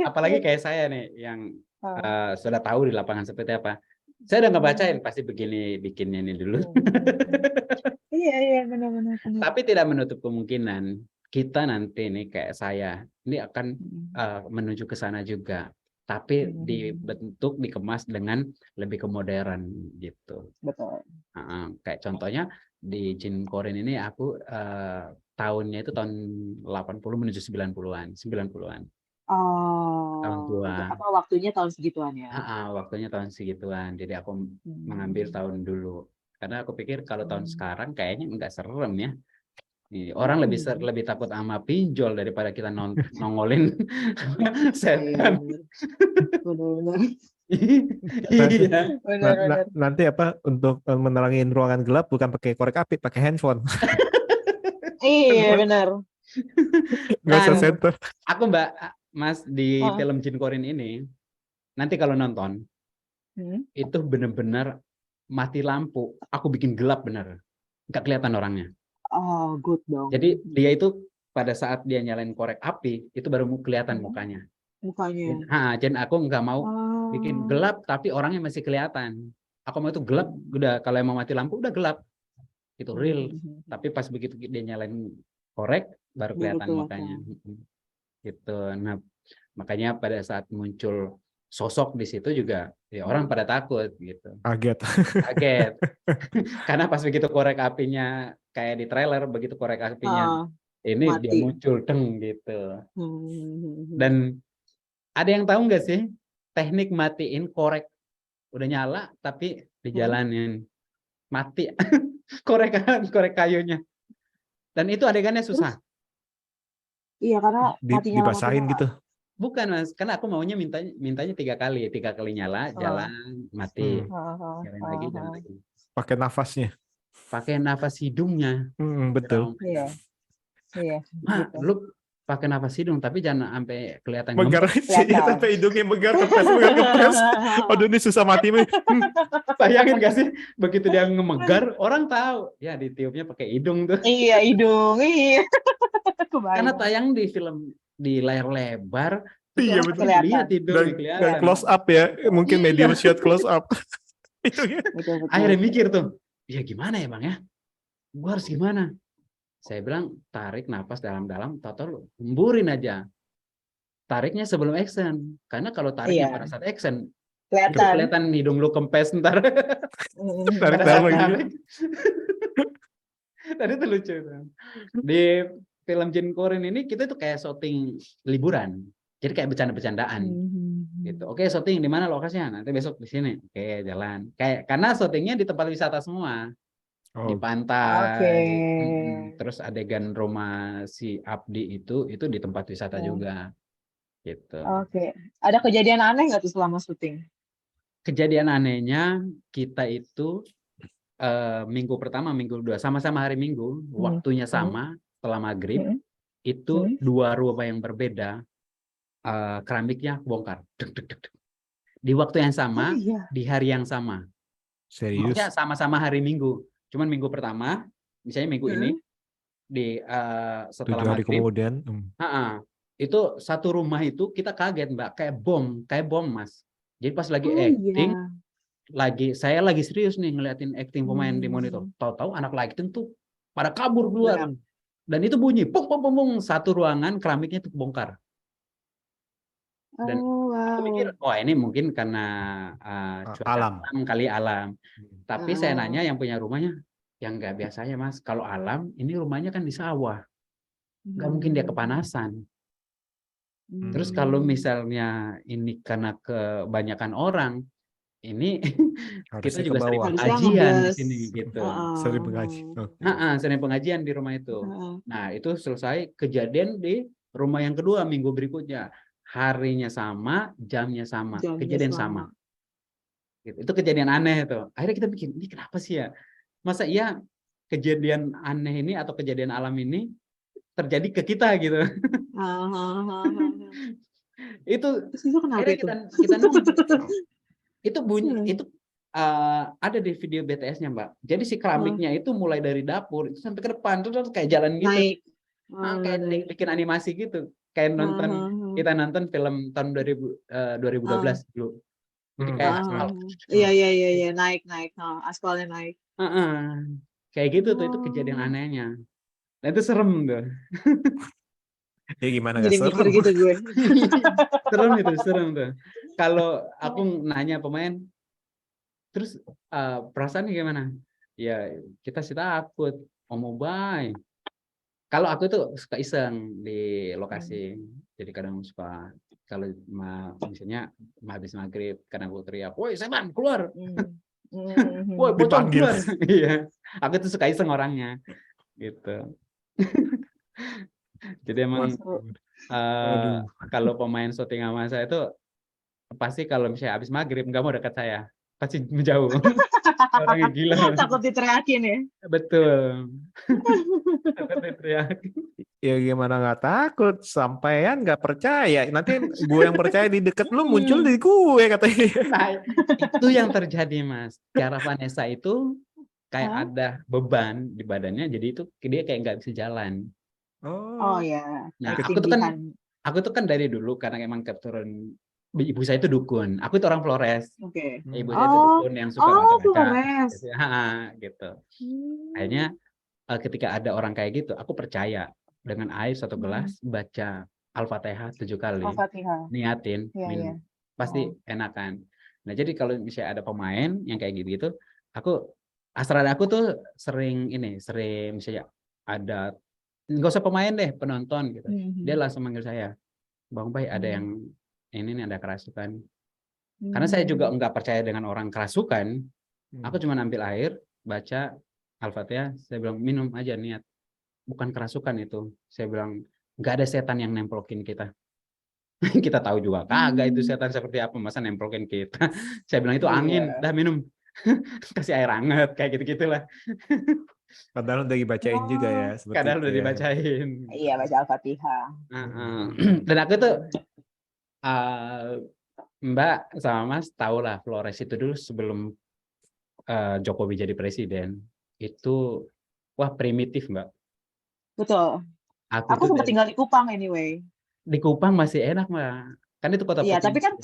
apalagi kayak saya nih yang sudah tahu di lapangan seperti apa. Saya udah ngebacain pasti begini bikinnya ini dulu. Iya benar-benar. Tapi tidak menutup kemungkinan kita nanti nih kayak saya ini akan menuju ke sana juga. Tapi dibentuk, dikemas dengan lebih ke modern gitu. Betul. Kayak contohnya di Jin Korean ini aku tahunnya itu tahun 80 menuju 90-an. Oh, tahun tua. Apa waktunya tahun segituan ya? Waktunya tahun segituan. Jadi aku mengambil tahun dulu. Karena aku pikir kalau tahun sekarang kayaknya enggak serem ya. Orang lebih takut sama pinjol daripada kita nongolin setan. Benar-benar. Nanti apa untuk menerangin ruangan gelap bukan pakai korek api, pakai handphone. Iya benar. Nggak usah center. Aku Mas di film Jin Korean ini nanti kalau nonton itu benar-benar mati lampu. Aku bikin gelap benar, nggak kelihatan orangnya. Oh good dong. Jadi dia itu pada saat dia nyalain korek api itu baru kelihatan mukanya. Jadi aku nggak mau bikin gelap tapi orangnya masih kelihatan. Aku mau itu gelap, udah kalau mau mati lampu udah gelap. Itu real. Tapi pas begitu dia nyalain korek baru kelihatan mukanya. Gitu. Nah, makanya pada saat muncul sosok di situ juga ya orang pada takut gitu. Kaget. Karena pas begitu korek apinya kayak di trailer, begitu korek apinya ini mati. Dia muncul deng gitu. Dan ada yang tahu nggak sih teknik matiin korek udah nyala tapi dijalanin mati korek kayunya. Dan itu adegannya susah. Iya karena dibasahin gitu. Bukan Mas, karena aku maunya mintanya 3 kali nyala, jalan, mati, jalan lagi, jalan lagi. Pakai nafasnya. Pakai nafas hidungnya. Betul. Iya. Gitu. Lu pakai nafas hidung, tapi jangan sampai kelihatan megar sih, sampai hidungnya megar kepes. Aduh ini susah mati. Bayangin gak sih, begitu dia ngemegar, orang tahu. Ya ditiupnya pakai hidung tuh. Iya hidung, iya. Karena tayang di film di layar lebar, iya betul. Lihat hidung dan close up ya, mungkin medium shot close up. Akhirnya mikir tuh, ya gimana ya Bang ya? Gua harus gimana? Saya bilang tarik nafas dalam-dalam, tahu hemburin aja. Tariknya sebelum action, karena kalau tariknya pada saat action, kelihatan hidung lu kempes ntar. Tarik dalam lagi. Tadi itu lucu. Di film Jin Korean ini kita tuh kayak syuting liburan, jadi kayak bercanda-bercandaan. Gitu. Oke, syuting di mana lokasinya? Nanti besok di sini. Oke, jalan. Kayak karena syutingnya di tempat wisata semua. Di pantai. Terus adegan rumah si Abdi itu di tempat wisata juga. Gitu. Oke. Ada kejadian aneh nggak tuh selama syuting? Kejadian anehnya kita itu minggu pertama, minggu kedua sama-sama hari Minggu, waktunya sama setelah maghrib, itu 2 rumah yang berbeda, keramiknya bongkar. Di waktu yang sama, di hari yang sama. Serius? Maksudnya sama-sama hari Minggu. Cuman minggu pertama, misalnya minggu ini, di setelah 7 hari maghrib, kemudian. itu satu rumah itu kita kaget Mbak, kayak bom Mas. Jadi pas lagi acting, saya lagi serius nih ngeliatin acting pemain di monitor. Tahu-tahu anak lighting tuh pada kabur keluar. Dan itu bunyi pung pung pung, satu ruangan keramiknya itu bongkar. Dan Oh, aku mikir, wow. ini mungkin karena cuaca Alam. kali alam. Tapi saya nanya Ah. yang punya rumahnya, yang nggak biasanya Mas, kalau alam ini rumahnya kan di sawah, nggak mungkin dia kepanasan. Terus kalau misalnya ini karena kebanyakan orang, ini kita Harusnya ke juga sering bawah. Harusnya pengajian di ngebles. sini gitu. Sering pengaji. Oke. Sering pengajian di rumah itu. Nah, itu selesai kejadian di rumah yang kedua minggu berikutnya. Harinya sama, jamnya sama, Jamnya kejadian sama. sama. Gitu. Itu kejadian aneh itu. Akhirnya kita bikin, ini kenapa sih ya? Masa iya kejadian aneh ini atau kejadian alam ini terjadi ke kita gitu. Itu Terus itu kenapa akhirnya itu? kita nunggu. Itu bunyi itu ada di video BTS-nya, Mbak. Jadi si keramiknya itu mulai dari dapur itu sampai ke depan terus kayak jalan gitu. Naik. Kayak bikin animasi gitu. Kayak kita nonton film tahun 2012 dulu. Jadi kayak aspal. Iya, naik. Aspalnya naik. Kayak gitu tuh, itu kejadian anehnya. Nah itu serem tuh. Ya gimana nggak Jadi mikir serem? gitu gue. Serem tuh. Kalau aku nanya pemain, terus perasaannya gimana? Ya kita sih takut, mau bye. Kalau aku tuh suka iseng di lokasi, jadi kadang suka kalau misalnya habis maghrib, kadang aku teriak, woi Seban keluar, woi pocong keluar. Iya, aku tuh suka iseng orangnya, gitu. Jadi emang kalau pemain shooting sama saya itu pasti kalau misalnya habis maghrib nggak mau dekat saya, pasti menjauh. Orangnya gila. Takut diteriakin ya. Betul. Takut diteriakin. Ya gimana nggak takut, sampean nggak percaya, nanti gue yang percaya di deket lu muncul di gue katanya. Nah, itu yang terjadi Mas. Tiara Vanessa itu kayak ada beban di badannya, jadi itu dia kayak nggak bisa jalan. Oh ya. Nah, aku tuh kan dari dulu karena emang keturunan ibu saya itu dukun. Aku itu orang Flores. Oke. Ibu saya itu dukun yang suka baca-baca. Gitu. Akhirnya ketika ada orang kayak gitu, aku percaya dengan air 1 gelas, baca Al-Fatihah 7 kali, niatin, minum, pasti enakan. Nah jadi kalau misalnya ada pemain yang kayak gitu, asal aku tuh sering misalnya ada, nggak usah pemain deh, penonton gitu, dia langsung manggil saya, Bang Bay ada yang ini nih ada kerasukan. Karena saya juga nggak percaya dengan orang kerasukan, aku cuma ambil air, baca Al-Fatihah, saya bilang minum aja niat. Bukan kerasukan itu. Saya bilang nggak ada setan yang nemplokin kita. Kita tahu juga kagak itu setan seperti apa, masa nemplokin kita. Saya bilang itu angin, dah minum. Kasih air hangat kayak gitu-gitulah. Padahal udah dibacain juga ya, seperti Kadang itu udah ya. dibacain. Iya, baca Al-Fatihah. Dan aku tuh Mbak sama Mas tahu lah Flores itu dulu sebelum Jokowi jadi presiden itu wah primitif Mbak. Betul. Aku sempat tinggal di Kupang anyway. Di Kupang masih enak Mbak. Kan itu kota Iya, provinsi. tapi kan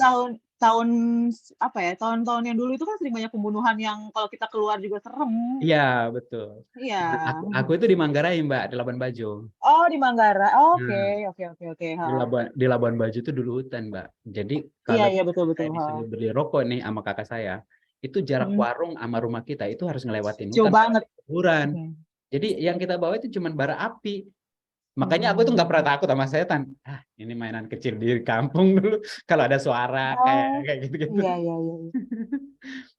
tahun-tahun yang dulu itu kan sering banyak pembunuhan yang kalau kita keluar juga serem. Iya, betul. Iya. Aku itu di Manggarai Mbak, di Labuan Bajo. Oh, di Manggarai. Oh, oke. Di Labuan Bajo itu dulu hutan Mbak. Jadi kalau betul. saya disuruh beli rokok nih sama kakak saya, itu jarak warung sama rumah kita itu harus ngelewatin jauh banget. Kuburan. Jadi yang kita bawa itu cuma bara api. Makanya aku tuh nggak pernah takut sama setan. Ini mainan kecil di kampung dulu. Kalau ada suara kayak gitu-gitu. Iya.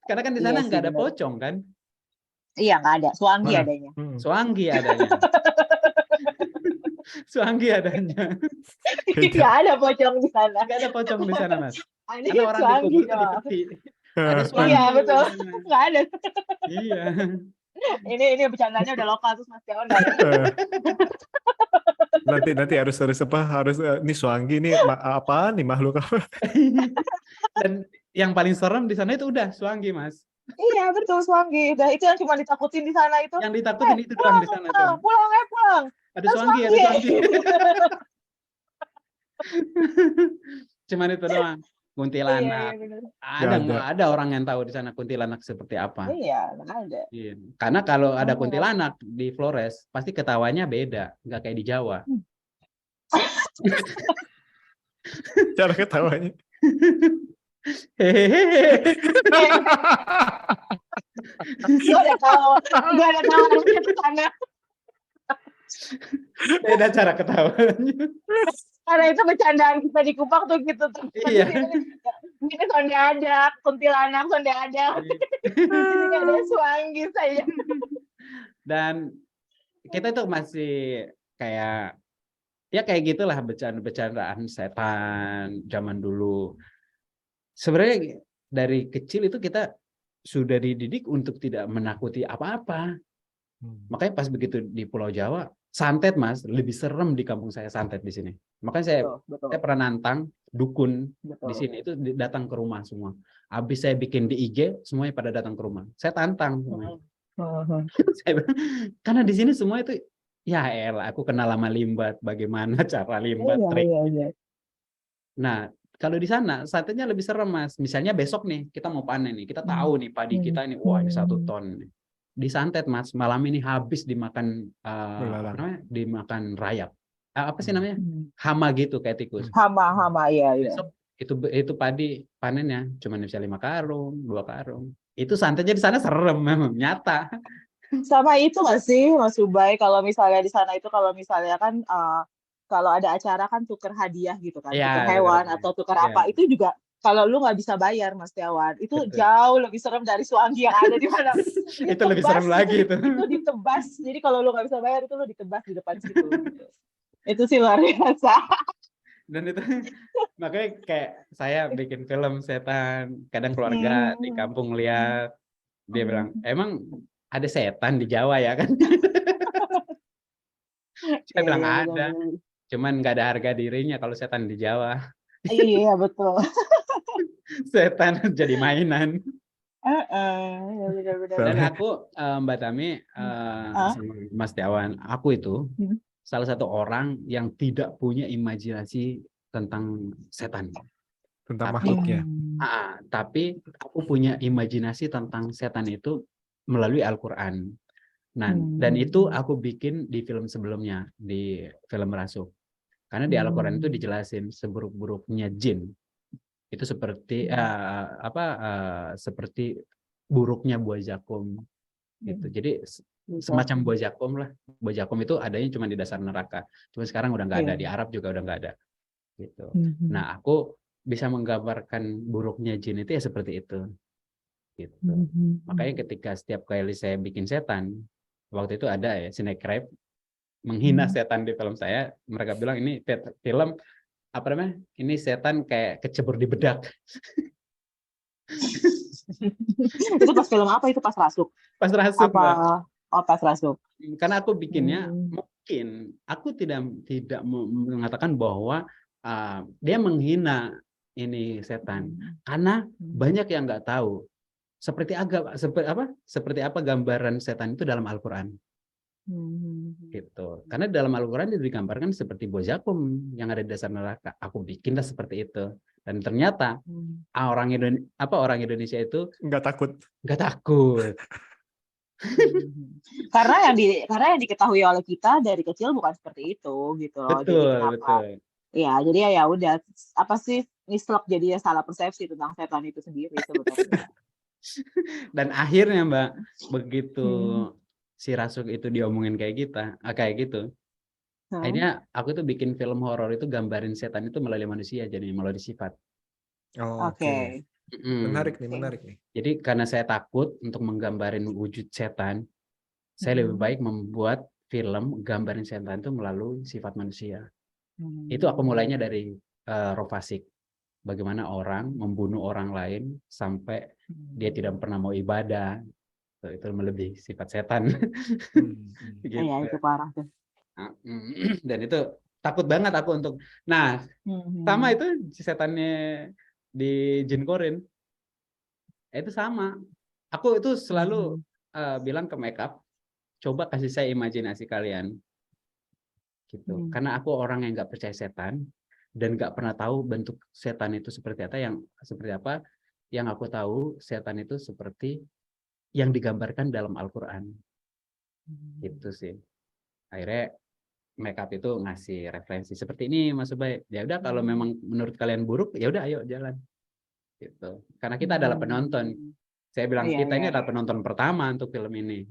Karena kan di sana nggak ada pocong kan? Iya, nggak ada. Suanggi adanya. Suanggi adanya. Suanggi adanya. Nggak ada pocong di sana. Nggak ada pocong di sana Mas. Ada karena orang Suanggi dikubur di peti. Ada Suanggi. Iya betul. Nggak ada. Iya. Ini bercandanya udah lokal terus Mas Tiawan nggak ada. Nanti harus ini Suanggi nih apaan nih makhluk apa? Dan yang paling serem di sana itu udah Suanggi Mas. Iya betul Suanggi. Udah itu yang cuma ditakutin di sana itu. Yang ditakutin itu doang di sana tuh. Pulang. Ada Suanggi. Cuman itu doang. Kuntilanak. Ada orang yang tahu di sana kuntilanak seperti apa. Iya, ada. Iya. Karena kalau ada kuntilanak di Flores, pasti ketawanya beda, nggak kayak di Jawa. Cara ketawanya. Hehehe. Gue udah tahu arahnya ke sana. Beda cara ketawanya. Karena itu bercandaan kita di Kupang tuh gitu tuh. Iya. Ini sonde ada, kuntilanak sonde ada. Ini nggak ada suanggi saya. Dan kita tuh masih kayak ya kayak gitulah bercandaan setan zaman dulu. Sebenarnya dari kecil itu kita sudah dididik untuk tidak menakuti apa-apa. Makanya pas begitu di Pulau Jawa, santet Mas, lebih serem di kampung saya santet di sini. Makanya saya pernah nantang dukun di sini itu datang ke rumah semua. Habis saya bikin di IG, semuanya pada datang ke rumah. Saya tantang semuanya. Saya bilang, karena di sini semua itu ya elah, aku kenal sama limbat, bagaimana cara limbat trik. Nah, kalau di sana santetnya lebih serem Mas. Misalnya besok nih kita mau panen nih, kita tahu nih padi kita ini wah ini 1 ton nih. Disantet Mas, malam ini habis dimakan apa namanya? Dimakan rayap. Apa sih namanya? Hama gitu kayak tikus. Hama ya. Besok itu padi panennya cuma bisa 5 karung, 2 karung. Itu santetnya di sana serem memang nyata. Sama itu nggak sih Mas Ubay, kalau misalnya di sana itu kalau misalnya kan kalau ada acara kan tuker hadiah gitu kan, Ya, tuker hewan atau tuker apa, itu juga kalau lu nggak bisa bayar Mas Tiawan, itu jauh lebih serem dari suanggi yang ada di mana. Itu lebih serem lagi itu. Itu ditebas, jadi kalau lu nggak bisa bayar itu lu ditebas di depan situ. Gitu. Itu sih luar biasa. Dan itu makanya kayak saya bikin film setan, kadang keluarga di kampung lihat, dia bilang, emang ada setan di Jawa ya kan? Saya bilang ada, cuman nggak ada harga dirinya kalau setan di Jawa. Iya betul. Setan jadi mainan. Ya benar-benar. Dan aku Mbak Tami sama Mas Tiawan, aku itu salah satu orang yang tidak punya imajinasi tentang setan. Tentang makhluknya. Tapi aku punya imajinasi tentang setan itu melalui Al-Quran. Nah, dan itu aku bikin di film sebelumnya, di film Rasuk. Karena di Al-Quran itu dijelasin seburuk-buruknya jin. Itu seperti seperti buruknya buah zakum gitu. Jadi semacam buah zakum lah. Buah zakum itu adanya cuma di dasar neraka. Cuma sekarang udah nggak ada, di Arab juga udah nggak ada gitu. Nah, aku bisa menggambarkan buruknya jin itu ya seperti itu gitu. Makanya ketika setiap kali saya bikin setan, waktu itu ada ya sinetron menghina setan di film saya, mereka bilang ini film apa namanya? Ini setan kayak kecebur di bedak. Itu pas film apa? Itu pas Rasuk? Pas Rasuk, apa? Mbak. Oh, pas Rasuk. Karena aku bikinnya mungkin aku tidak mengatakan bahwa dia menghina ini setan, karena banyak yang nggak tahu seperti apa gambaran setan itu dalam Al-Quran. Gitu. Karena dalam Al-Quran itu digambarkan seperti buah zakum yang ada di dasar neraka. Aku bikinlah seperti itu. Dan ternyata orang Indonesia itu nggak takut. Karena yang diketahui oleh kita dari kecil bukan seperti itu gitu loh. Betul. Ya, jadi ya udah apa sih nislok jadinya salah persepsi tentang setan itu sendiri sebenarnya. Dan akhirnya Mbak, begitu si Rasuk itu diomongin kayak gitu. Akhirnya aku tuh bikin film horor itu gambarin setan itu melalui manusia, jadi melalui sifat. Oke. Menarik nih. Jadi karena saya takut untuk menggambarin wujud setan, saya lebih baik membuat film gambarin setan itu melalui sifat manusia. Itu aku mulainya dari Rovasik. Bagaimana orang membunuh orang lain sampai dia tidak pernah mau ibadah. Itu melebihi sifat setan. Gitu. Ya, itu parah tuh. Dan itu takut banget aku untuk. Nah, sama itu setannya di Jin Korin. Itu sama. Aku itu selalu bilang ke makeup, coba kasih saya imajinasi kalian. Gitu. Karena aku orang yang nggak percaya setan dan nggak pernah tahu bentuk setan itu seperti apa. Yang aku tahu setan itu seperti yang digambarkan dalam Al-Quran. Gitu sih. Akhirnya Makeup itu ngasih referensi seperti ini Mas Ubay. Ya udah kalau memang menurut kalian buruk, ya udah ayo jalan. Gitu. Karena kita adalah penonton. Saya bilang kita ini adalah penonton pertama untuk film ini.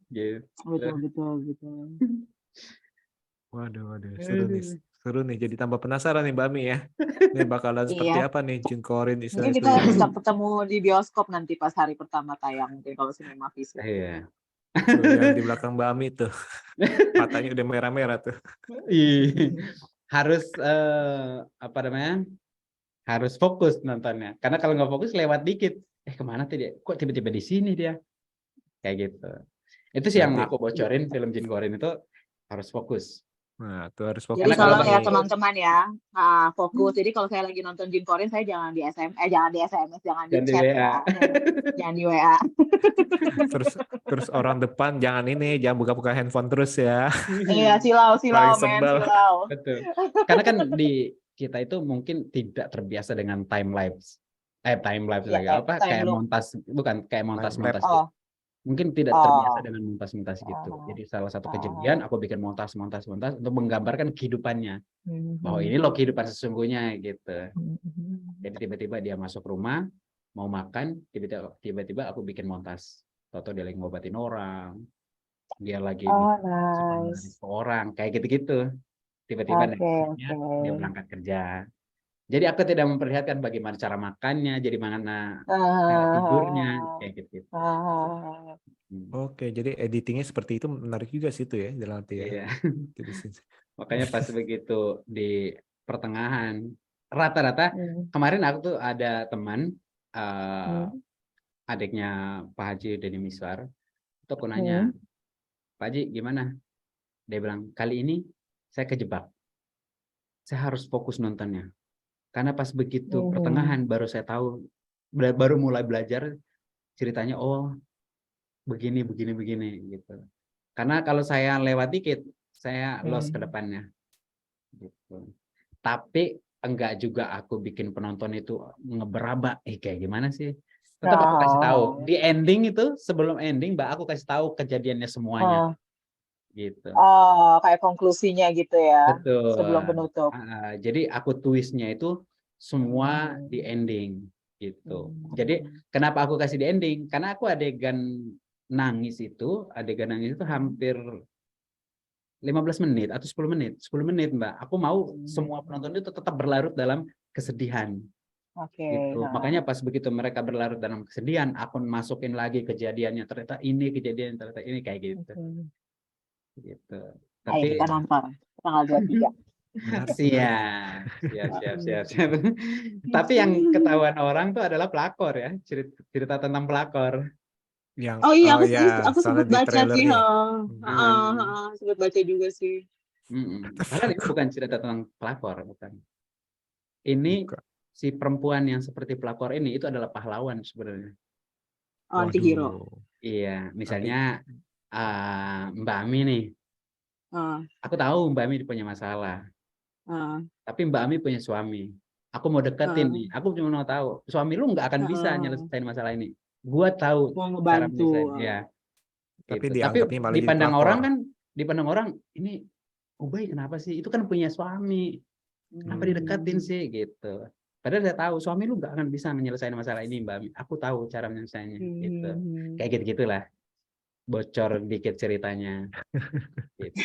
Gitu. Betul. Waduh, seru nih. Seru nih, jadi tambah penasaran nih Mbak Mi ya. Ini bakalan seperti apa nih Jin Korin Mungkin itu kita yang bisa ketemu di bioskop nanti pas hari pertama tayang mungkin kalau sinema fisik. Iya. tuh, yang di belakang Mbak Mi tuh. Matanya udah merah-merah tuh. Harus apa namanya? Harus fokus nontonnya. Karena kalau nggak fokus lewat dikit, kemana tuh dia? Kok tiba-tiba di sini dia? Kayak gitu. Itu sih yang aku bocorin, film Jin Korin itu harus fokus. Nah, tuh harus fokus. Jadi kalau ya teman-teman ya, fokus. Jadi kalau saya lagi nonton Jin Korin, saya jangan di SMS, jangan di chat ya. Jangan di WA. terus orang depan jangan buka-buka handphone terus ya. Iya, silau men. Betul. Karena kan di kita itu mungkin tidak terbiasa dengan time lapse lagi apa kayak montas, bukan kayak montas mungkin tidak terbiasa dengan montas gitu. Jadi salah satu kejadian aku bikin montas untuk menggambarkan kehidupannya, bahwa ini loh kehidupan sesungguhnya gitu. Jadi tiba-tiba dia masuk rumah mau makan, tiba-tiba aku bikin montas, atau dia lagi ngobatin orang, dia lagi nice. Orang kayak gitu-gitu. Tiba-tiba dia berangkat kerja. Jadi aku tidak memperlihatkan bagaimana cara makannya, jadi mana tidurnya, kayak gitu. Oke, jadi editingnya seperti itu menarik juga sih itu ya dalam arti ya. Iya. Makanya pas begitu di pertengahan, rata-rata kemarin aku tuh ada teman adiknya Pak Haji Deddy Miswar, itu aku nanya, Pak Haji gimana? Dia bilang kali ini saya kejebak, saya harus fokus nontonnya. Karena pas begitu pertengahan baru saya tahu, baru mulai belajar ceritanya, oh begini gitu. Karena kalau saya lewat dikit, saya lost ke depannya. Gitu. Tapi enggak juga aku bikin penonton itu ngeberaba, kayak gimana sih? Tetap aku kasih tahu. Di ending itu, sebelum ending, Mbak, aku kasih tahu kejadiannya semuanya. Gitu. Kayak konklusinya gitu ya. Betul. Sebelum penutup. Jadi aku twistnya itu semua di ending gitu. Jadi kenapa aku kasih di ending? Karena aku adegan nangis itu hampir 15 menit atau 10 menit Mbak. Aku mau semua penonton itu tetap berlarut dalam kesedihan. Gitu. Makanya pas begitu mereka berlarut dalam kesedihan, aku masukin lagi kejadiannya, ternyata ini kejadian, ternyata ini kayak gitu. Gitu. Tapi ayo kita nonton tanggal 23. Siap. Tapi yang ketahuan orang tuh adalah pelakor ya, cerita tentang pelakor. Aku sempat baca sih. Sempat baca juga sih. Padahal ini bukan cerita tentang pelakor, bukan. Ini si perempuan yang seperti pelakor ini itu adalah pahlawan sebenarnya. Anti-hero. Iya, misalnya Mbak Ami nih. Aku tahu Mbak Ami punya masalah. Tapi Mbak Ami punya suami. Aku mau deketin nih. Aku cuma mau tahu, suami lu nggak akan bisa nyelesain masalah ini. Gua tahu cara menyelesain. Ya. Tapi gitu. Dipandang orang ini Ubay kenapa sih? Itu kan punya suami. Kenapa dideketin sih gitu. Padahal saya tahu suami lu nggak akan bisa menyelesaikan masalah ini, Mbak Ami. Aku tahu cara menyelesaikannya gitu. Kayak gitu-gitulah. Bocor dikit ceritanya. Gitu.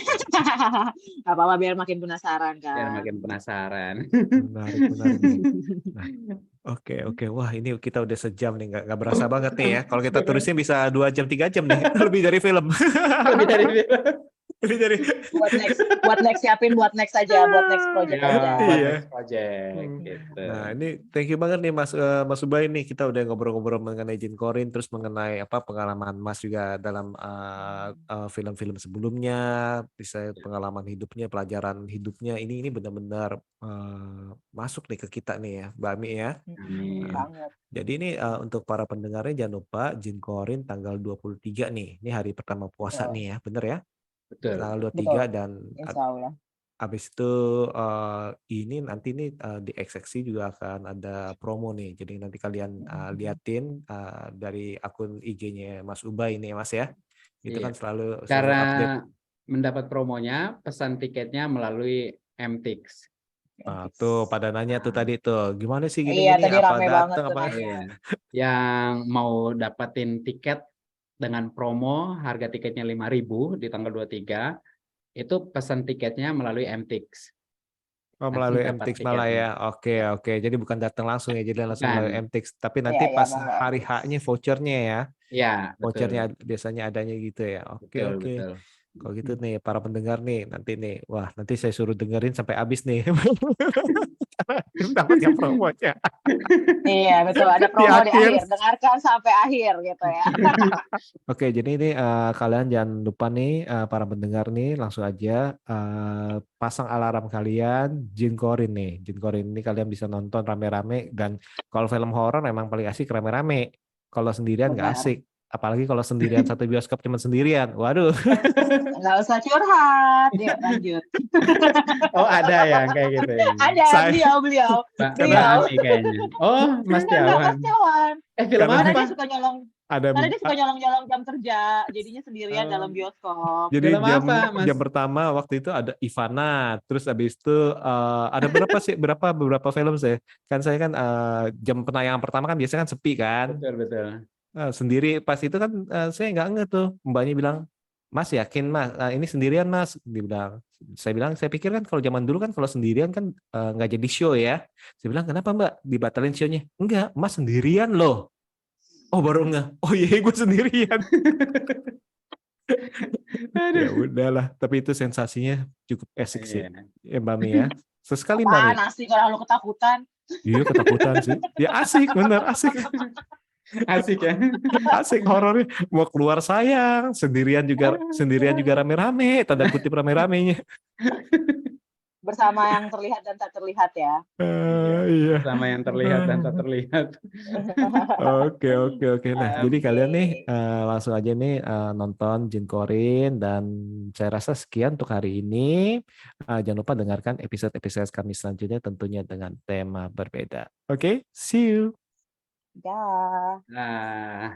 Apa-apa biar makin penasaran kan. Biar makin penasaran. Menarik. Nah, oke. Wah, ini kita udah sejam nih, nggak berasa banget nih ya. Kalau kita tulisnya bisa 2 jam 3 jam nih, lebih dari film. buat next siapin buat next aja, buat next project aja. Next project gitu. Nah, ini thank you banget nih Mas Ubay nih, kita udah ngobrol-ngobrol mengenai Jin Korin, terus mengenai pengalaman Mas juga dalam film-film sebelumnya, bisa pengalaman hidupnya, pelajaran hidupnya. Ini benar-benar masuk nih ke kita nih ya, Mbak Ami ya. Jadi ini untuk para pendengarnya jangan lupa Jin Korin tanggal 23 nih. Ini hari pertama puasa nih ya, bener ya? Betul. Tanggal 23 dan Insyaallah. habis itu ini nanti nih di XXC juga akan ada promo nih. Jadi nanti kalian liatin dari akun IG-nya Mas Ubay ini ya Mas ya. Itu kan selalu cara update. mendapat promonya, pesan tiketnya melalui MTX. Nah, tuh pada nanya tuh Nah, tadi tuh, gimana sih Iya, gini-gini, tadi apa rame banget datang tuh apa? nanya. iya. Yang mau dapatin tiket dengan promo harga tiketnya 5.000 di tanggal 23, itu pesan tiketnya melalui MTX. Oh, Langsung melalui dapat MTX malah tiketnya. ya. Oke, Ya, oke. Jadi bukan datang langsung ya, jadi langsung melalui bukan. MTX. Tapi Iya, nanti iya, pas Bang, hari MTX. H-nya vouchernya ya. Ya, Vouchernya betul. biasanya adanya gitu ya. Oke, Betul, oke. betul. Kalau gitu nih, para pendengar nih, nanti nih, wah nanti saya suruh dengerin sampai habis nih. Dapat yang promonya Iya, betul. Ada di promo di akhir. akhir. Dengarkan sampai akhir gitu ya. Oke, jadi ini kalian jangan lupa nih, para pendengar nih, langsung aja pasang alarm kalian, Jin Korin nih. Jin Korin ini kalian bisa nonton rame-rame, dan kalau film horor memang paling asik rame-rame. Kalau sendirian nggak Benar. asik. Apalagi kalau sendirian satu bioskop cuma sendirian. Waduh. Nggak usah curhat. Yuk, lanjut. Oh, ada ya kayak gitu ya. Ada Saya beliau. Mbak karena Ani kayaknya. Oh, Mas Enggak Mas Tiawan. Tiawan. Film karena Karena dia apa? suka nyolong ada jam kerja, jadinya sendirian dalam Oh, bioskop. jadi film jam apa, Mas? jam pertama waktu itu ada Ivana, terus habis itu ada berapa sih beberapa film saya. Kan saya kan jam penayangan pertama kan biasanya kan sepi kan. Betul, betul. Sendiri pas itu kan saya nggak nge tuh, mbaknya bilang, Mas yakin Mas ini sendirian Mas, dibilang. Saya bilang saya pikir kan kalau zaman dulu kan kalau sendirian kan nggak jadi show ya. Saya bilang kenapa Mbak dibatalin show-nya? Enggak, Mas sendirian loh. Oh baru nggak. Oh iya gue sendirian. Ya Aduh. udahlah, tapi itu sensasinya cukup asik sih Iya. ya Mbak Mi ya. Sesekali Mbak Mi. Apaan asik orang lu ketakutan? Iya ketakutan sih. Ya asik bener asik. Asik ya. Asik horornya, mau keluar sayang, sendirian juga rame-rame, tanda kutip rame-ramenya. Bersama yang terlihat dan tak terlihat ya. Iya. Iya. Sama yang terlihat dan tak terlihat. Oke, oke, oke. Nah, jadi Oke. kalian nih langsung aja nih nonton Jin Korin, dan saya rasa sekian untuk hari ini. Jangan lupa dengarkan episode-episode kami selanjutnya tentunya dengan tema berbeda. Oke, see you. Ya. Nah.